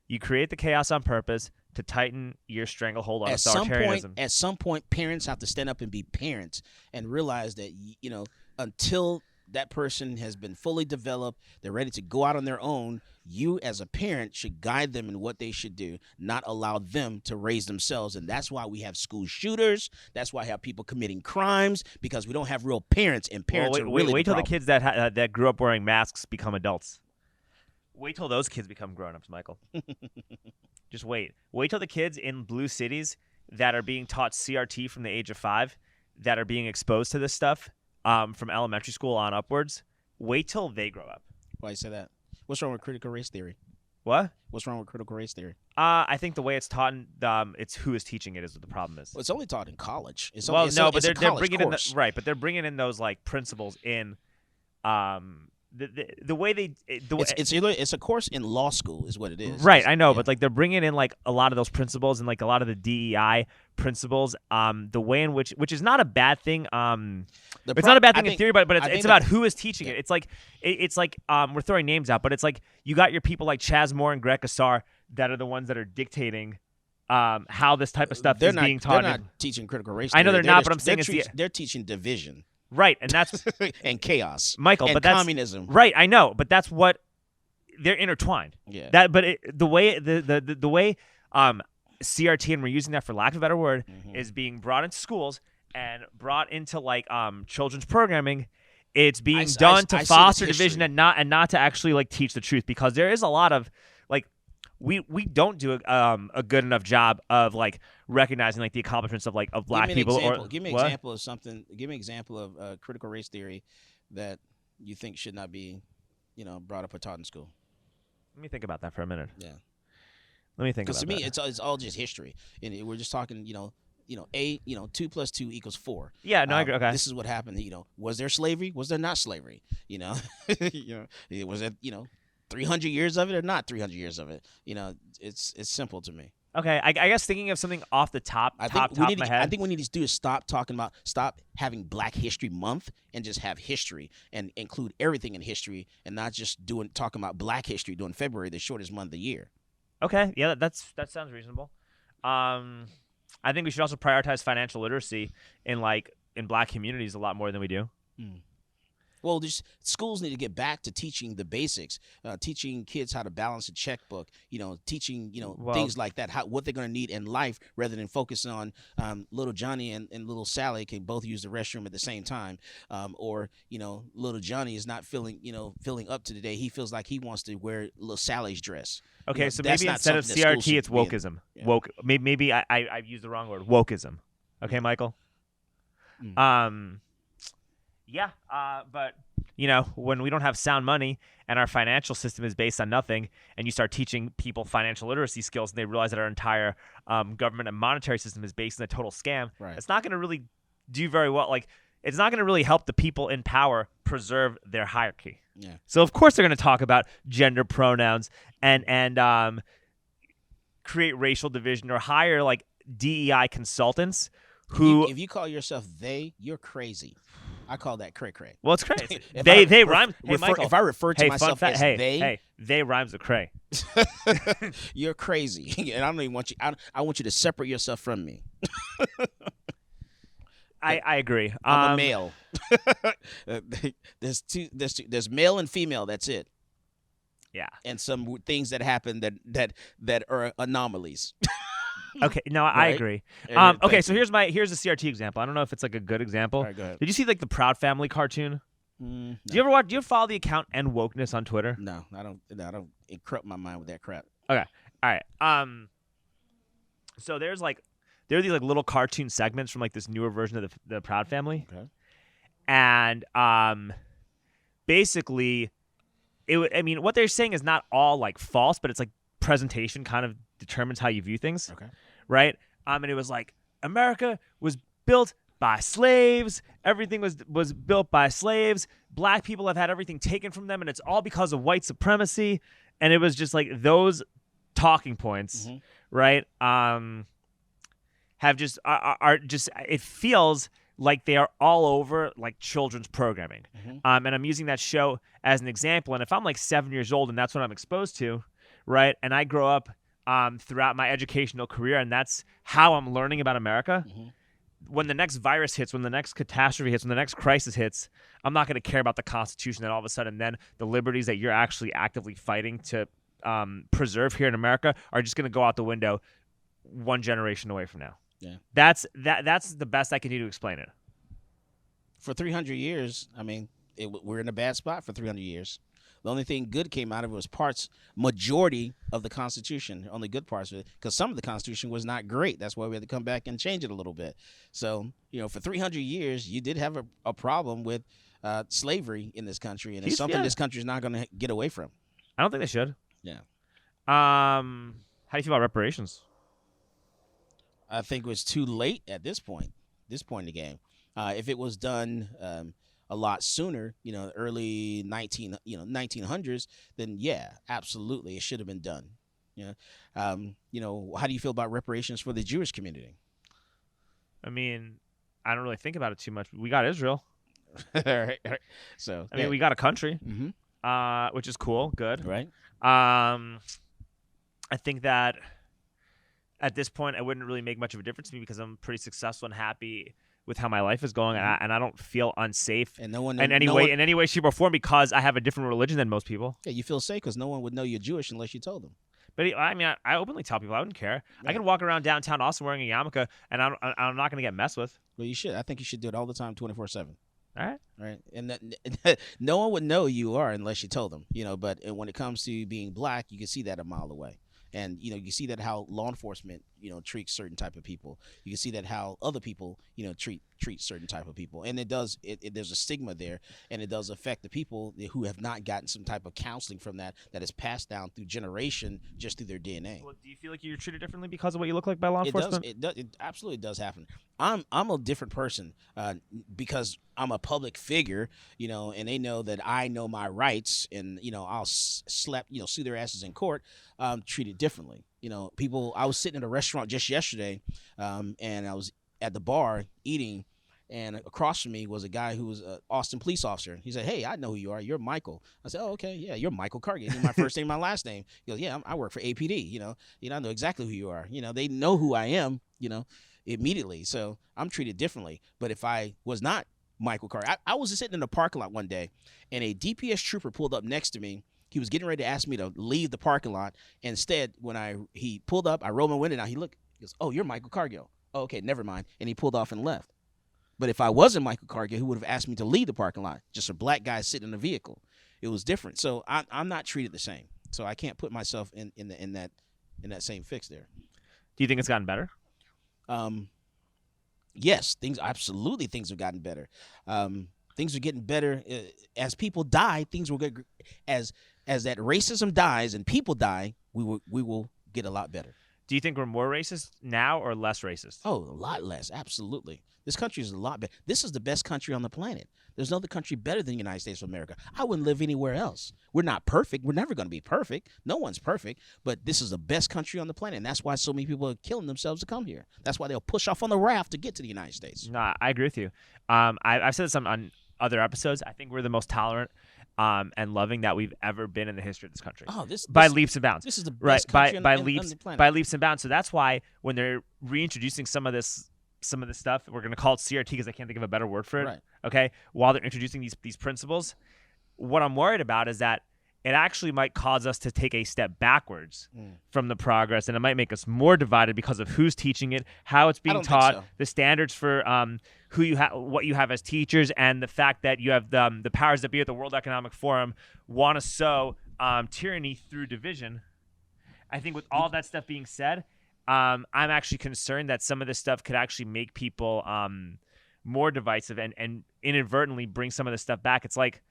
Speaker 1: You create the chaos on purpose to tighten your stranglehold on authoritarianism.
Speaker 2: At some point, parents have to stand up and be parents and realize that, you know, until that person has been fully developed, they're ready to go out on their own, you as a parent should guide them in what they should do, not allow them to raise themselves. And that's why we have school shooters. That's why I have people committing crimes, because we don't have real parents, and parents are really
Speaker 1: wait till
Speaker 2: the
Speaker 1: the kids that grew up wearing masks become adults. Wait till those kids become grown-ups, Michael. Just wait. Wait till the kids in blue cities that are being taught CRT from the age of 5, that are being exposed to this stuff from elementary school on upwards. Wait till they grow up.
Speaker 2: Why you say that? What's wrong with critical race theory?
Speaker 1: What?
Speaker 2: What's wrong with critical race theory?
Speaker 1: I think the way it's taught, it's who is teaching it is what the problem is.
Speaker 2: Well, it's only taught in college. But
Speaker 1: they're bringing in but they're bringing in those like principles in. The way they
Speaker 2: it's a course in law school is what it is.
Speaker 1: Right, I know, but like they're bringing in like a lot of those principles and like a lot of the DEI principles. The way in which is not a bad thing. It's not a bad thing in theory, but it's about who is teaching it. It's like we're throwing names out, but it's like you got your people like Chaz Moore and Greg Casar that are the ones that are dictating how this type of stuff is being taught.
Speaker 2: They're not teaching critical race theory.
Speaker 1: I know they're not, but I'm saying
Speaker 2: they're teaching division.
Speaker 1: Right, and that's
Speaker 2: and chaos,
Speaker 1: Michael.
Speaker 2: And
Speaker 1: but that's
Speaker 2: communism.
Speaker 1: Right, I know, but that's what they're intertwined.
Speaker 2: Yeah.
Speaker 1: The way CRT, and we're using that for lack of a better word, is being brought into schools and brought into like children's programming. It's being done to foster division and not to actually like teach the truth, because there is a lot of like we don't do a good enough job of like recognizing like the accomplishments of black people.
Speaker 2: Give me an example of something. Give me an example of critical race theory that you think should not be, brought up or taught in school.
Speaker 1: Let me think about that for a minute.
Speaker 2: Yeah.
Speaker 1: Let me think about that.
Speaker 2: Because to me, it's all just history, and we're just talking, 2 plus 2 equals 4.
Speaker 1: Yeah, no, I agree. Okay.
Speaker 2: This is what happened. Was there slavery? Was there not slavery? Was it 300 years of it or not 300 years of it? It's simple to me.
Speaker 1: Okay, I guess thinking of something off the top of my head.
Speaker 2: I think we need to do is stop having Black History Month and just have history and include everything in history and not just talking about Black history during February, the shortest month of the year.
Speaker 1: Okay, yeah, that sounds reasonable. I think we should also prioritize financial literacy in Black communities a lot more than we do.
Speaker 2: Well, schools need to get back to teaching the basics, teaching kids how to balance a checkbook, teaching, things like that, what they're going to need in life rather than focus on little Johnny and little Sally can both use the restroom at the same time. Or little Johnny is not feeling up to the day. He feels like he wants to wear little Sally's dress.
Speaker 1: Okay, so maybe instead of CRT, it's wokeism.
Speaker 2: Yeah.
Speaker 1: Woke. Maybe I used the wrong word. Wokeism. Okay, Michael? Yeah, but when we don't have sound money and our financial system is based on nothing, and you start teaching people financial literacy skills, and they realize that our entire government and monetary system is based on a total scam,
Speaker 2: right.
Speaker 1: It's not going to really do very well. It's not going to really help the people in power preserve their hierarchy.
Speaker 2: Yeah.
Speaker 1: So of course they're going to talk about gender pronouns and create racial division or hire DEI consultants who.
Speaker 2: If you call yourself they, you're crazy. I call that cray cray.
Speaker 1: Well, it's cray. They rhyme. Hey, Michael.
Speaker 2: If I refer to myself as
Speaker 1: they rhymes with cray.
Speaker 2: You're crazy, and I don't even want you. I want you to separate yourself from me.
Speaker 1: I agree.
Speaker 2: I'm a male. There's male and female. That's it.
Speaker 1: Yeah.
Speaker 2: And some things that happen that are anomalies.
Speaker 1: Okay, no,
Speaker 2: right?
Speaker 1: I agree. Okay, so here's a CRT example. I don't know if it's a good example.
Speaker 2: All right, go ahead.
Speaker 1: Did you see the Proud Family cartoon?
Speaker 2: No.
Speaker 1: Do you ever follow the account End Wokeness on Twitter?
Speaker 2: No, I don't. I don't encrypt my mind with that crap.
Speaker 1: Okay, all right. So there are these little cartoon segments from this newer version of the Proud Family.
Speaker 2: Okay.
Speaker 1: And basically, what they're saying is not all false, but it's presentation kind of determines how you view things.
Speaker 2: Okay.
Speaker 1: Right? And it was America was built by slaves. Everything was built by slaves. Black people have had everything taken from them, and it's all because of white supremacy. And it was just those talking points, right? Have just are just it feels like they are all over children's programming. And I'm using that show as an example. And if I'm 7 years old and that's what I'm exposed to, right? And I grow up throughout my educational career, and that's how I'm learning about America. When the next virus hits, when the next catastrophe hits, when the next crisis hits, I'm not going to care about the Constitution. And all of a sudden, then the liberties that you're actually actively fighting to preserve here in America are just going to go out the window one generation away from now.
Speaker 2: Yeah,
Speaker 1: that's the best I can do to explain it.
Speaker 2: For 300 years, we're in a bad spot for 300 years. The only thing good came out of it was majority of the Constitution, only good parts of it, because some of the Constitution was not great. That's why we had to come back and change it a little bit. So, for 300 years, you did have a problem with slavery in this country, and it's something this country is not going to get away from.
Speaker 1: I don't think they should.
Speaker 2: Yeah.
Speaker 1: How do you feel about reparations?
Speaker 2: I think it was too late at this point in the game. If it was done a lot sooner, early 1900s, then yeah, absolutely, it should have been done. How do you feel about reparations for the Jewish community?
Speaker 1: I don't really think about it too much. We got Israel.
Speaker 2: All right. So
Speaker 1: we got a country, which is cool, good.
Speaker 2: Right.
Speaker 1: I think that at this point, it wouldn't really make much of a difference to me because I'm pretty successful and happy with how my life is going, and I don't feel unsafe in any way, shape, or form because I have a different religion than most people.
Speaker 2: Yeah, you feel safe because no one would know you're Jewish unless you told them.
Speaker 1: But I openly tell people I wouldn't care. Yeah. I can walk around downtown Austin wearing a yarmulke, and I'm not going to get messed with.
Speaker 2: Well, you should. I think you should do it all the time, 24/7.
Speaker 1: All
Speaker 2: right, and no one would know who you are unless you told them. But when it comes to being black, you can see that a mile away. And you see that how law enforcement treat certain type of people. You can see that how other people, treat certain type of people, and there's a stigma there, and it does affect the people who have not gotten some type of counseling from that is passed down through generation just through their DNA.
Speaker 1: Well, do you feel like you're treated differently because of what you look like by law enforcement?
Speaker 2: It absolutely does happen. I'm a different person because I'm a public figure, and they know that I know my rights, and I'll sue their asses in court. Treated differently. I was sitting at a restaurant just yesterday, and I was at the bar eating, and across from me was a guy who was an Austin police officer. He said, "Hey, I know who you are. You're Michael." I said, "Oh, okay, yeah, you're Michael Cargill. My first name, my last name." He goes, "Yeah, I work for APD. I know exactly who you are. They know who I am. Immediately. So I'm treated differently. But if I was not Michael Cargill, I was just sitting in the parking lot one day, and a DPS trooper pulled up next to me. He was getting ready to ask me to leave the parking lot. Instead, when he pulled up, I rolled my window down. He goes, "Oh, you're Michael Cargill. Oh, okay, never mind." And he pulled off and left. But if I wasn't Michael Cargill, who would have asked me to leave the parking lot? Just a black guy sitting in a vehicle. It was different. So I'm not treated the same. So I can't put myself in that same fix there.
Speaker 1: Do you think it's gotten better?
Speaker 2: Yes, things have gotten better. Things are getting better as people die. Things will get as that racism dies and people die. We will get a lot better.
Speaker 1: Do you think we're more racist now or less racist?
Speaker 2: Oh, a lot less. Absolutely. This country is a lot better. This is the best country on the planet. There's no other country better than the United States of America. I wouldn't live anywhere else. We're not perfect. We're never going to be perfect. No one's perfect. But this is the best country on the planet. And that's why so many people are killing themselves to come here. That's why they'll push off on the raft to get to the United States.
Speaker 1: No, I agree with you. I've said this on other episodes. I think we're the most tolerant and loving that we've ever been in the history of this country.
Speaker 2: Oh,
Speaker 1: by leaps and bounds.
Speaker 2: This is the best country on the planet.
Speaker 1: By leaps and bounds. So that's why when they're reintroducing some of this stuff, we're going to call it CRT because I can't think of a better word for it.
Speaker 2: Right.
Speaker 1: Okay. While they're introducing these principles, what I'm worried about is that it actually might cause us to take a step backwards from the progress, and it might make us more divided because of who's teaching it, how it's being taught, the standards for what you have as teachers, and the fact that you have the powers that be at the World Economic Forum want to sow tyranny through division. I think with all that stuff being said, I'm actually concerned that some of this stuff could actually make people more divisive and inadvertently bring some of this stuff back. It's like,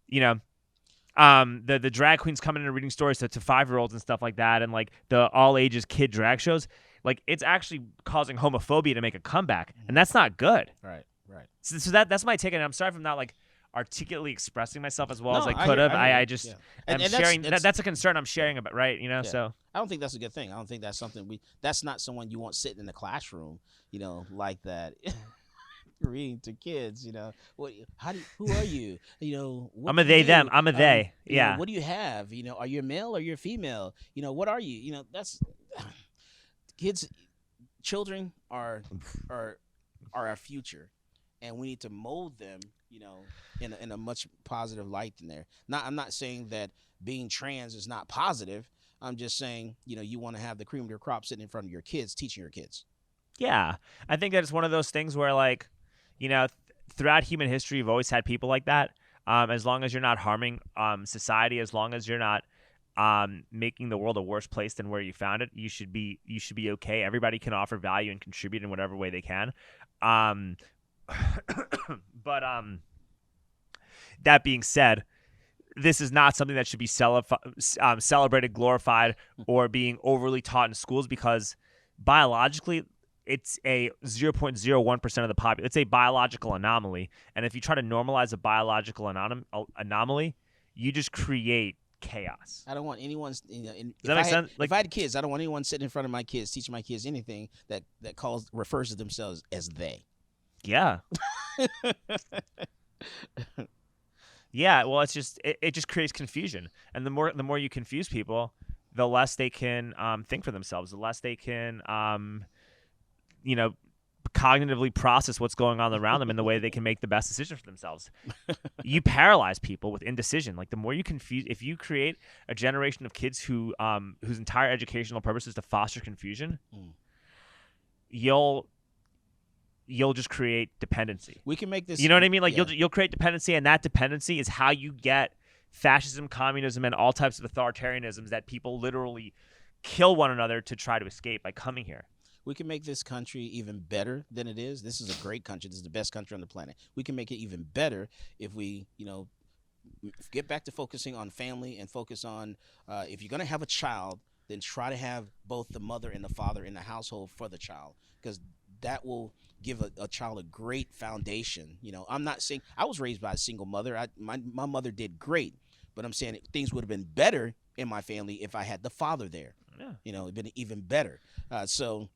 Speaker 1: the drag queens coming in and reading stories to 5-year-olds and stuff like that, and like the all ages kid drag shows, like it's actually causing homophobia to make a comeback, and that's not good.
Speaker 2: Right.
Speaker 1: So that's my take, and I'm sorry if I'm not like articulately expressing myself as well as I could have. I'm sharing. That's a concern I'm sharing about, right? So
Speaker 2: I don't think that's a good thing. I don't think that's something that's not someone you want sitting in the classroom, like that. Reading to kids, who are you?
Speaker 1: I'm a they, them. I'm a they. Yeah.
Speaker 2: What do you have? Are you a male or you're a female? What are you? That's kids. Children are our future, and we need to mold them, in a much positive light than there. I'm not saying that being trans is not positive. I'm just saying, you want to have the cream of your crop sitting in front of your kids, teaching your kids.
Speaker 1: Yeah, I think that it's one of those things where, like, throughout human history, you've always had people like that. As long as you're not harming society, as long as you're not making the world a worse place than where you found it, you should be okay. Everybody can offer value and contribute in whatever way they can. But that being said, this is not something that should be celebrated, glorified, or being overly taught in schools, because biologically, it's a 0.01% of the population. It's a biological anomaly. And if you try to normalize a biological anomaly, you just create chaos.
Speaker 2: I don't want anyone.
Speaker 1: Does that make sense?
Speaker 2: If I had kids, I don't want anyone sitting in front of my kids, teaching my kids anything that refers to themselves as they.
Speaker 1: Yeah. Yeah. Well, it's just it just creates confusion, and the more you confuse people, the less they can think for themselves. The less they can cognitively process what's going on around them in the way they can make the best decision for themselves. You paralyze people with indecision. Like, the more you confuse, if you create a generation of kids whose entire educational purpose is to foster confusion, you'll just create dependency.
Speaker 2: We can make this.
Speaker 1: You know what I mean? Like, you'll create dependency, and that dependency is how you get fascism, communism, and all types of authoritarianisms that people literally kill one another to try to escape by coming here.
Speaker 2: We can make this country even better than it is. This is a great country. This is the best country on the planet. We can make it even better if we, get back to focusing on family and focus on if you're going to have a child, then try to have both the mother and the father in the household for the child, because that will give a child a great foundation. I'm not saying I was raised by a single mother. My mother did great, but I'm saying things would have been better in my family if I had the father there.
Speaker 1: Yeah.
Speaker 2: It'd been even better. So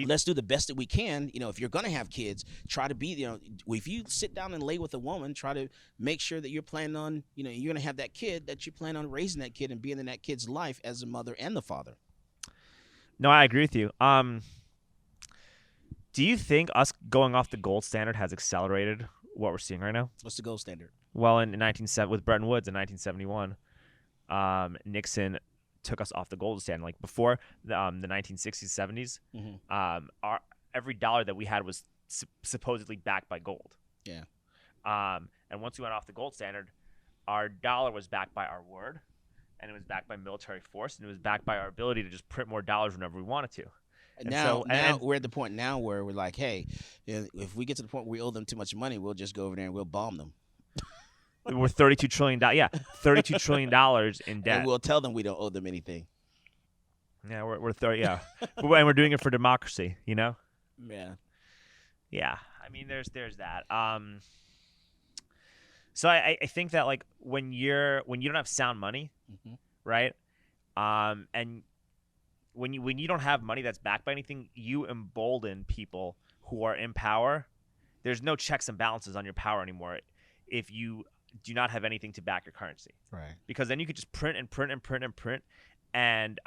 Speaker 2: let's do the best that we can. If you're going to have kids, try to be, if you sit down and lay with a woman, try to make sure that you're planning on, you're going to have that kid, that you plan on raising that kid and being in that kid's life as a mother and the father.
Speaker 1: No, I agree with you. Do you think us going off the gold standard has accelerated what we're seeing right now?
Speaker 2: What's the gold standard?
Speaker 1: Well, with Bretton Woods in 1971, Nixon took us off the gold standard. Like before the 1960s, 70s,
Speaker 2: Mm-hmm.
Speaker 1: Every dollar that we had was supposedly backed by gold.
Speaker 2: Yeah.
Speaker 1: And once we went off the gold standard, our dollar was backed by our word, and it was backed by military force, and it was backed by our ability to just print more dollars whenever we wanted to.
Speaker 2: Now we're at the point now where we're like, hey, if we get to the point where we owe them too much money, we'll just go over there and we'll bomb them.
Speaker 1: We're $32 trillion. Yeah, $32 trillion in debt.
Speaker 2: And we'll tell them we don't owe them anything.
Speaker 1: Yeah, we're 30. Yeah, and we're doing it for democracy.
Speaker 2: Yeah.
Speaker 1: Yeah. I mean, there's that. So I think that like when you don't have sound money,
Speaker 2: Mm-hmm.
Speaker 1: right? And when you don't have money that's backed by anything, you embolden people who are in power. There's no checks and balances on your power anymore if you do not have anything to back your currency.
Speaker 2: Right.
Speaker 1: Because then you could just print and print and print and print and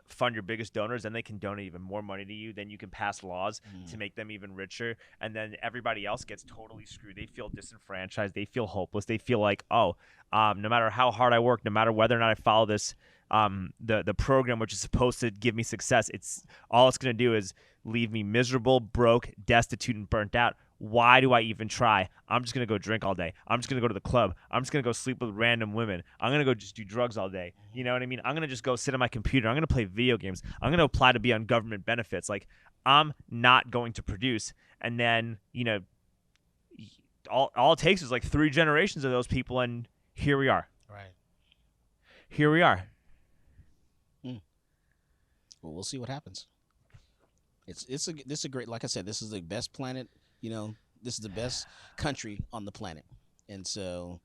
Speaker 1: fund your biggest donors, and they can donate even more money to you. Then you can pass laws to make them even richer, and then everybody else gets totally screwed. They feel disenfranchised. They feel hopeless. They feel like, no matter how hard I work, no matter whether or not I follow this, the program which is supposed to give me success, it's going to do is leave me miserable, broke, destitute, and burnt out. Why do I even try? I'm just going to go drink all day. I'm just going to go to the club. I'm just going to go sleep with random women. I'm going to go just do drugs all day. You know what I mean? I'm going to just go sit on my computer. I'm going to play video games. I'm going to apply to be on government benefits. Like, I'm not going to produce. And then, all it takes is like 3 generations of those people, and here we are.
Speaker 2: Right.
Speaker 1: Here we are.
Speaker 2: Well, we'll see what happens. This is a great, like I said, this is the best planet. This is the best country on the planet, and so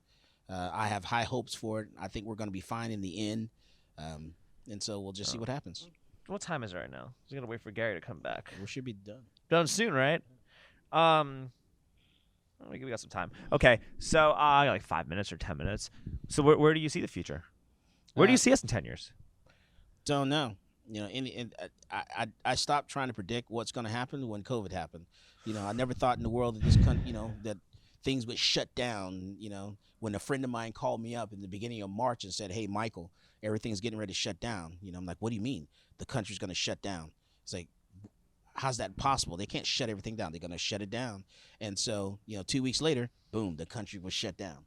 Speaker 2: I have high hopes for it. I think we're going to be fine in the end, and so we'll just see what happens.
Speaker 1: What time is it right now? I'm just gonna wait for Gary to come back.
Speaker 2: We should be done.
Speaker 1: Done soon, right? We got some time. Okay, so I got like 5 minutes or 10 minutes. So where do you see the future? Where do you see us in 10 years?
Speaker 2: Don't know. I stopped trying to predict what's going to happen when COVID happened. I never thought in the world that this country, that things would shut down. When a friend of mine called me up in the beginning of March and said, "Hey, Michael, everything's getting ready to shut down." I'm like, "What do you mean? The country's going to shut down?" It's like, how's that possible? They can't shut everything down. They're going to shut it down. And so, 2 weeks later, boom, the country was shut down.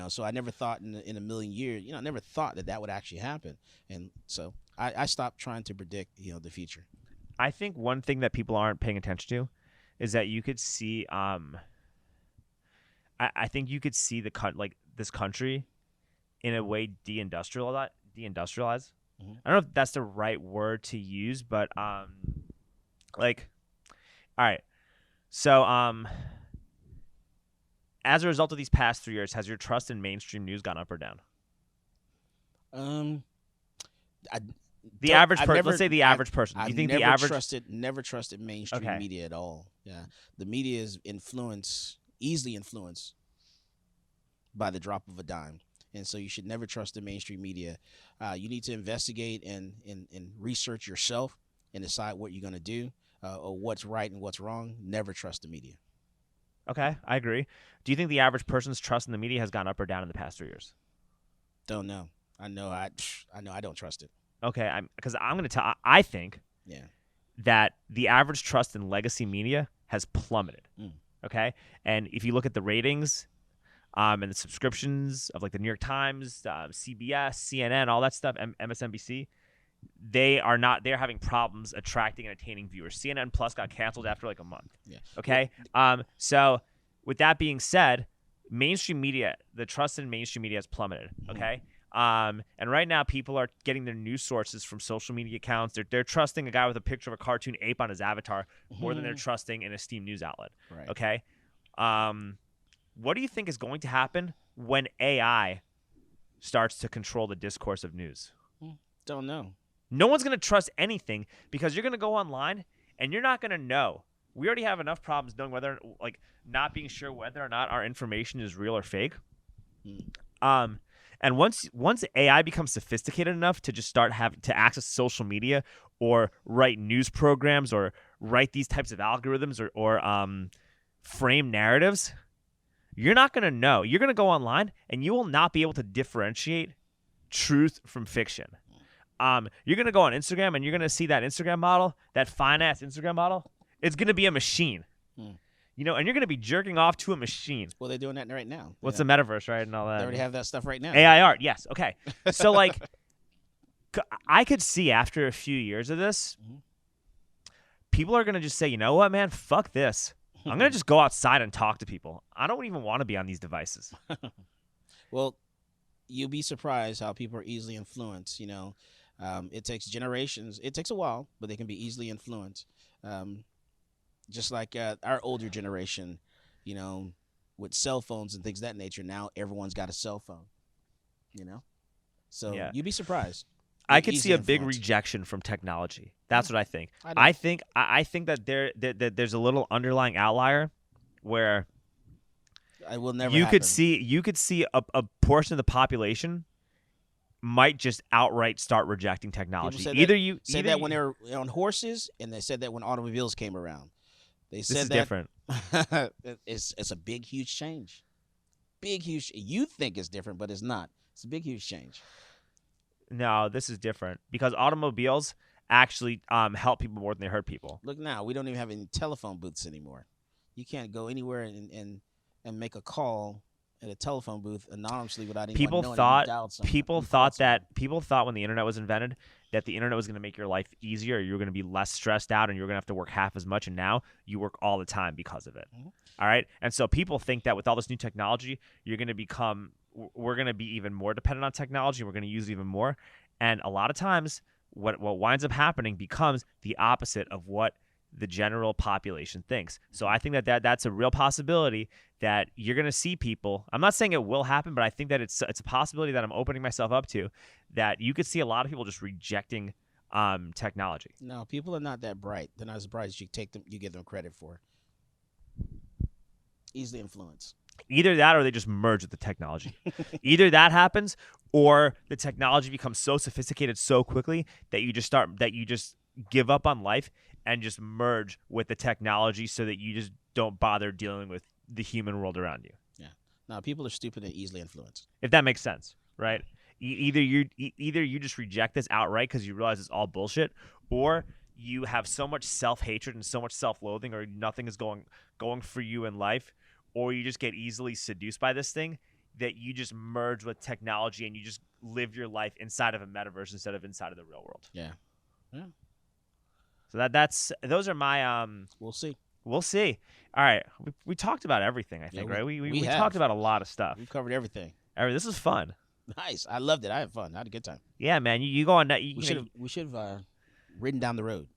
Speaker 2: So I never thought in a million years, I never thought that would actually happen. And so I stopped trying to predict, the future.
Speaker 1: I think one thing that people aren't paying attention to is that you could see, I think you could see this country in a way deindustrialize.
Speaker 2: Mm-hmm.
Speaker 1: I don't know if that's the right word to use, but all right. So as a result of these past 3 years, has your trust in mainstream news gone up or down? Let's say the average person. Do you think the average
Speaker 2: never trusted mainstream media at all? Yeah, the media is easily influenced by the drop of a dime, and so you should never trust the mainstream media. You need to investigate and research yourself and decide what you're going to do or what's right and what's wrong. Never trust the media.
Speaker 1: Okay, I agree. Do you think the average person's trust in the media has gone up or down in the past 3 years?
Speaker 2: Don't know. I know I don't trust it.
Speaker 1: Okay, because I'm going to tell. I think that the average trust in legacy media has plummeted. Okay, and if you look at the ratings, and the subscriptions of like the New York Times, CBS, CNN, all that stuff, MSNBC, they're having problems attracting and attaining viewers. CNN Plus got canceled after like a month.
Speaker 2: Yeah.
Speaker 1: Okay. So with that being said, mainstream media, the trust in mainstream media has plummeted. Okay. And right now people are getting their news sources from social media accounts. They're trusting a guy with a picture of a cartoon ape on his avatar more than they're trusting an esteemed news outlet.
Speaker 2: Right.
Speaker 1: Okay. What do you think is going to happen when AI starts to control the discourse of news?
Speaker 2: Don't know.
Speaker 1: No one's going to trust anything because you're going to go online and you're not going to know. We already have enough problems knowing not being sure whether or not our information is real or fake. And once AI becomes sophisticated enough to just start to access social media or write news programs or write these types of algorithms or frame narratives, you're not going to know. You're going to go online and you will not be able to differentiate truth from fiction. You're going to go on Instagram and you're going to see that Instagram model, that fine-ass Instagram model. It's going to be a machine. And you're going to be jerking off to a machine.
Speaker 2: Well, they're doing that right now.
Speaker 1: What's the metaverse, right, and all that?
Speaker 2: They already have that stuff right now.
Speaker 1: AI art, yes. Okay. So, I could see after a few years of this, people are going to just say, you know what, man, fuck this. I'm going to just go outside and talk to people. I don't even want to be on these devices.
Speaker 2: Well, you'll be surprised how people are easily influenced, It takes generations. It takes a while, but they can be easily influenced. Just like our older generation, with cell phones and things of that nature. Now everyone's got a cell phone, So you'd be surprised.
Speaker 1: I could see a big rejection from technology. That's what I think. I think that there's a little underlying outlier where
Speaker 2: I will never.
Speaker 1: You could see a portion of the population might just outright start rejecting technology. You
Speaker 2: said that when they were on horses, and they said that when automobiles came around. They said
Speaker 1: this is
Speaker 2: that
Speaker 1: different.
Speaker 2: It's a big, huge change. Big, huge. You think it's different, but it's not. It's a big, huge change.
Speaker 1: No, this is different because automobiles actually help people more than they hurt people.
Speaker 2: Look now, we don't even have any telephone booths anymore. You can't go anywhere and make a call at a telephone booth anonymously without anyone knowing.
Speaker 1: People thought when the internet was invented that the internet was going to make your life easier, you were going to be less stressed out, and you're going to have to work half as much, and now you work all the time because of it. All right? And so people think that with all this new technology, we're going to be even more dependent on technology, and we're going to use it even more. And a lot of times what winds up happening becomes the opposite of what the general population thinks. So I think that's a real possibility that you're going to see people. I'm not saying it will happen, but I think that it's a possibility that I'm opening myself up to, that you could see a lot of people just rejecting technology.
Speaker 2: No, people are not that bright. They're not as bright as you give them credit for. Easily influenced.
Speaker 1: Either that or they just merge with the technology. Either that happens or the technology becomes so sophisticated so quickly that you just give up on life and just merge with the technology so that you just don't bother dealing with the human world around you.
Speaker 2: Yeah. Now, people are stupid and easily influenced.
Speaker 1: If that makes sense, right? Either you just reject this outright because you realize it's all bullshit, or you have so much self-hatred and so much self-loathing, or nothing is going for you in life, or you just get easily seduced by this thing that you just merge with technology and you just live your life inside of a metaverse instead of inside of the real world.
Speaker 2: Yeah. Yeah.
Speaker 1: So those are my
Speaker 2: We'll see.
Speaker 1: All right, we talked about everything. I think right. We talked about a lot of stuff.
Speaker 2: We've covered everything.
Speaker 1: This was fun.
Speaker 2: Nice. I loved it. I had fun. I had a good time.
Speaker 1: Yeah, man. You go on that.
Speaker 2: We should have ridden down the road.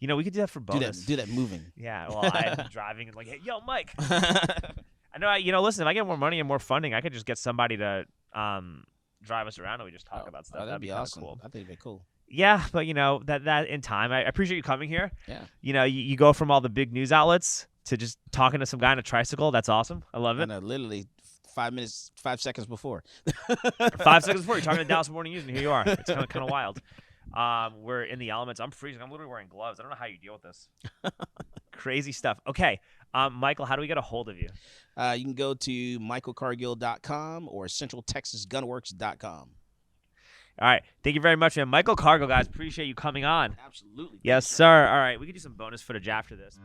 Speaker 1: We could do that for bonus.
Speaker 2: Do that moving.
Speaker 1: Yeah. Well, I'm driving and hey, yo, Mike. I know. Listen, if I get more money and more funding, I could just get somebody to drive us around and we just talk about stuff.
Speaker 2: That'd be awesome.
Speaker 1: Cool.
Speaker 2: I think it'd be cool.
Speaker 1: Yeah, but that in time. I appreciate you coming here.
Speaker 2: Yeah.
Speaker 1: You go from all the big news outlets to just talking to some guy on a tricycle. That's awesome. I love it.
Speaker 2: Literally 5 seconds before.
Speaker 1: 5 seconds before, you're talking to Dallas Morning News, and here you are. It's kind of wild. We're in the elements. I'm freezing. I'm literally wearing gloves. I don't know how you deal with this. Crazy stuff. Okay, Michael, how do we get a hold of you?
Speaker 2: You can go to michaelcargill.com or centraltexasgunworks.com.
Speaker 1: All right. Thank you very much, man. Michael Cargill, guys. Appreciate you coming on.
Speaker 2: Absolutely.
Speaker 1: Yes, sir. All right. We could do some bonus footage after this.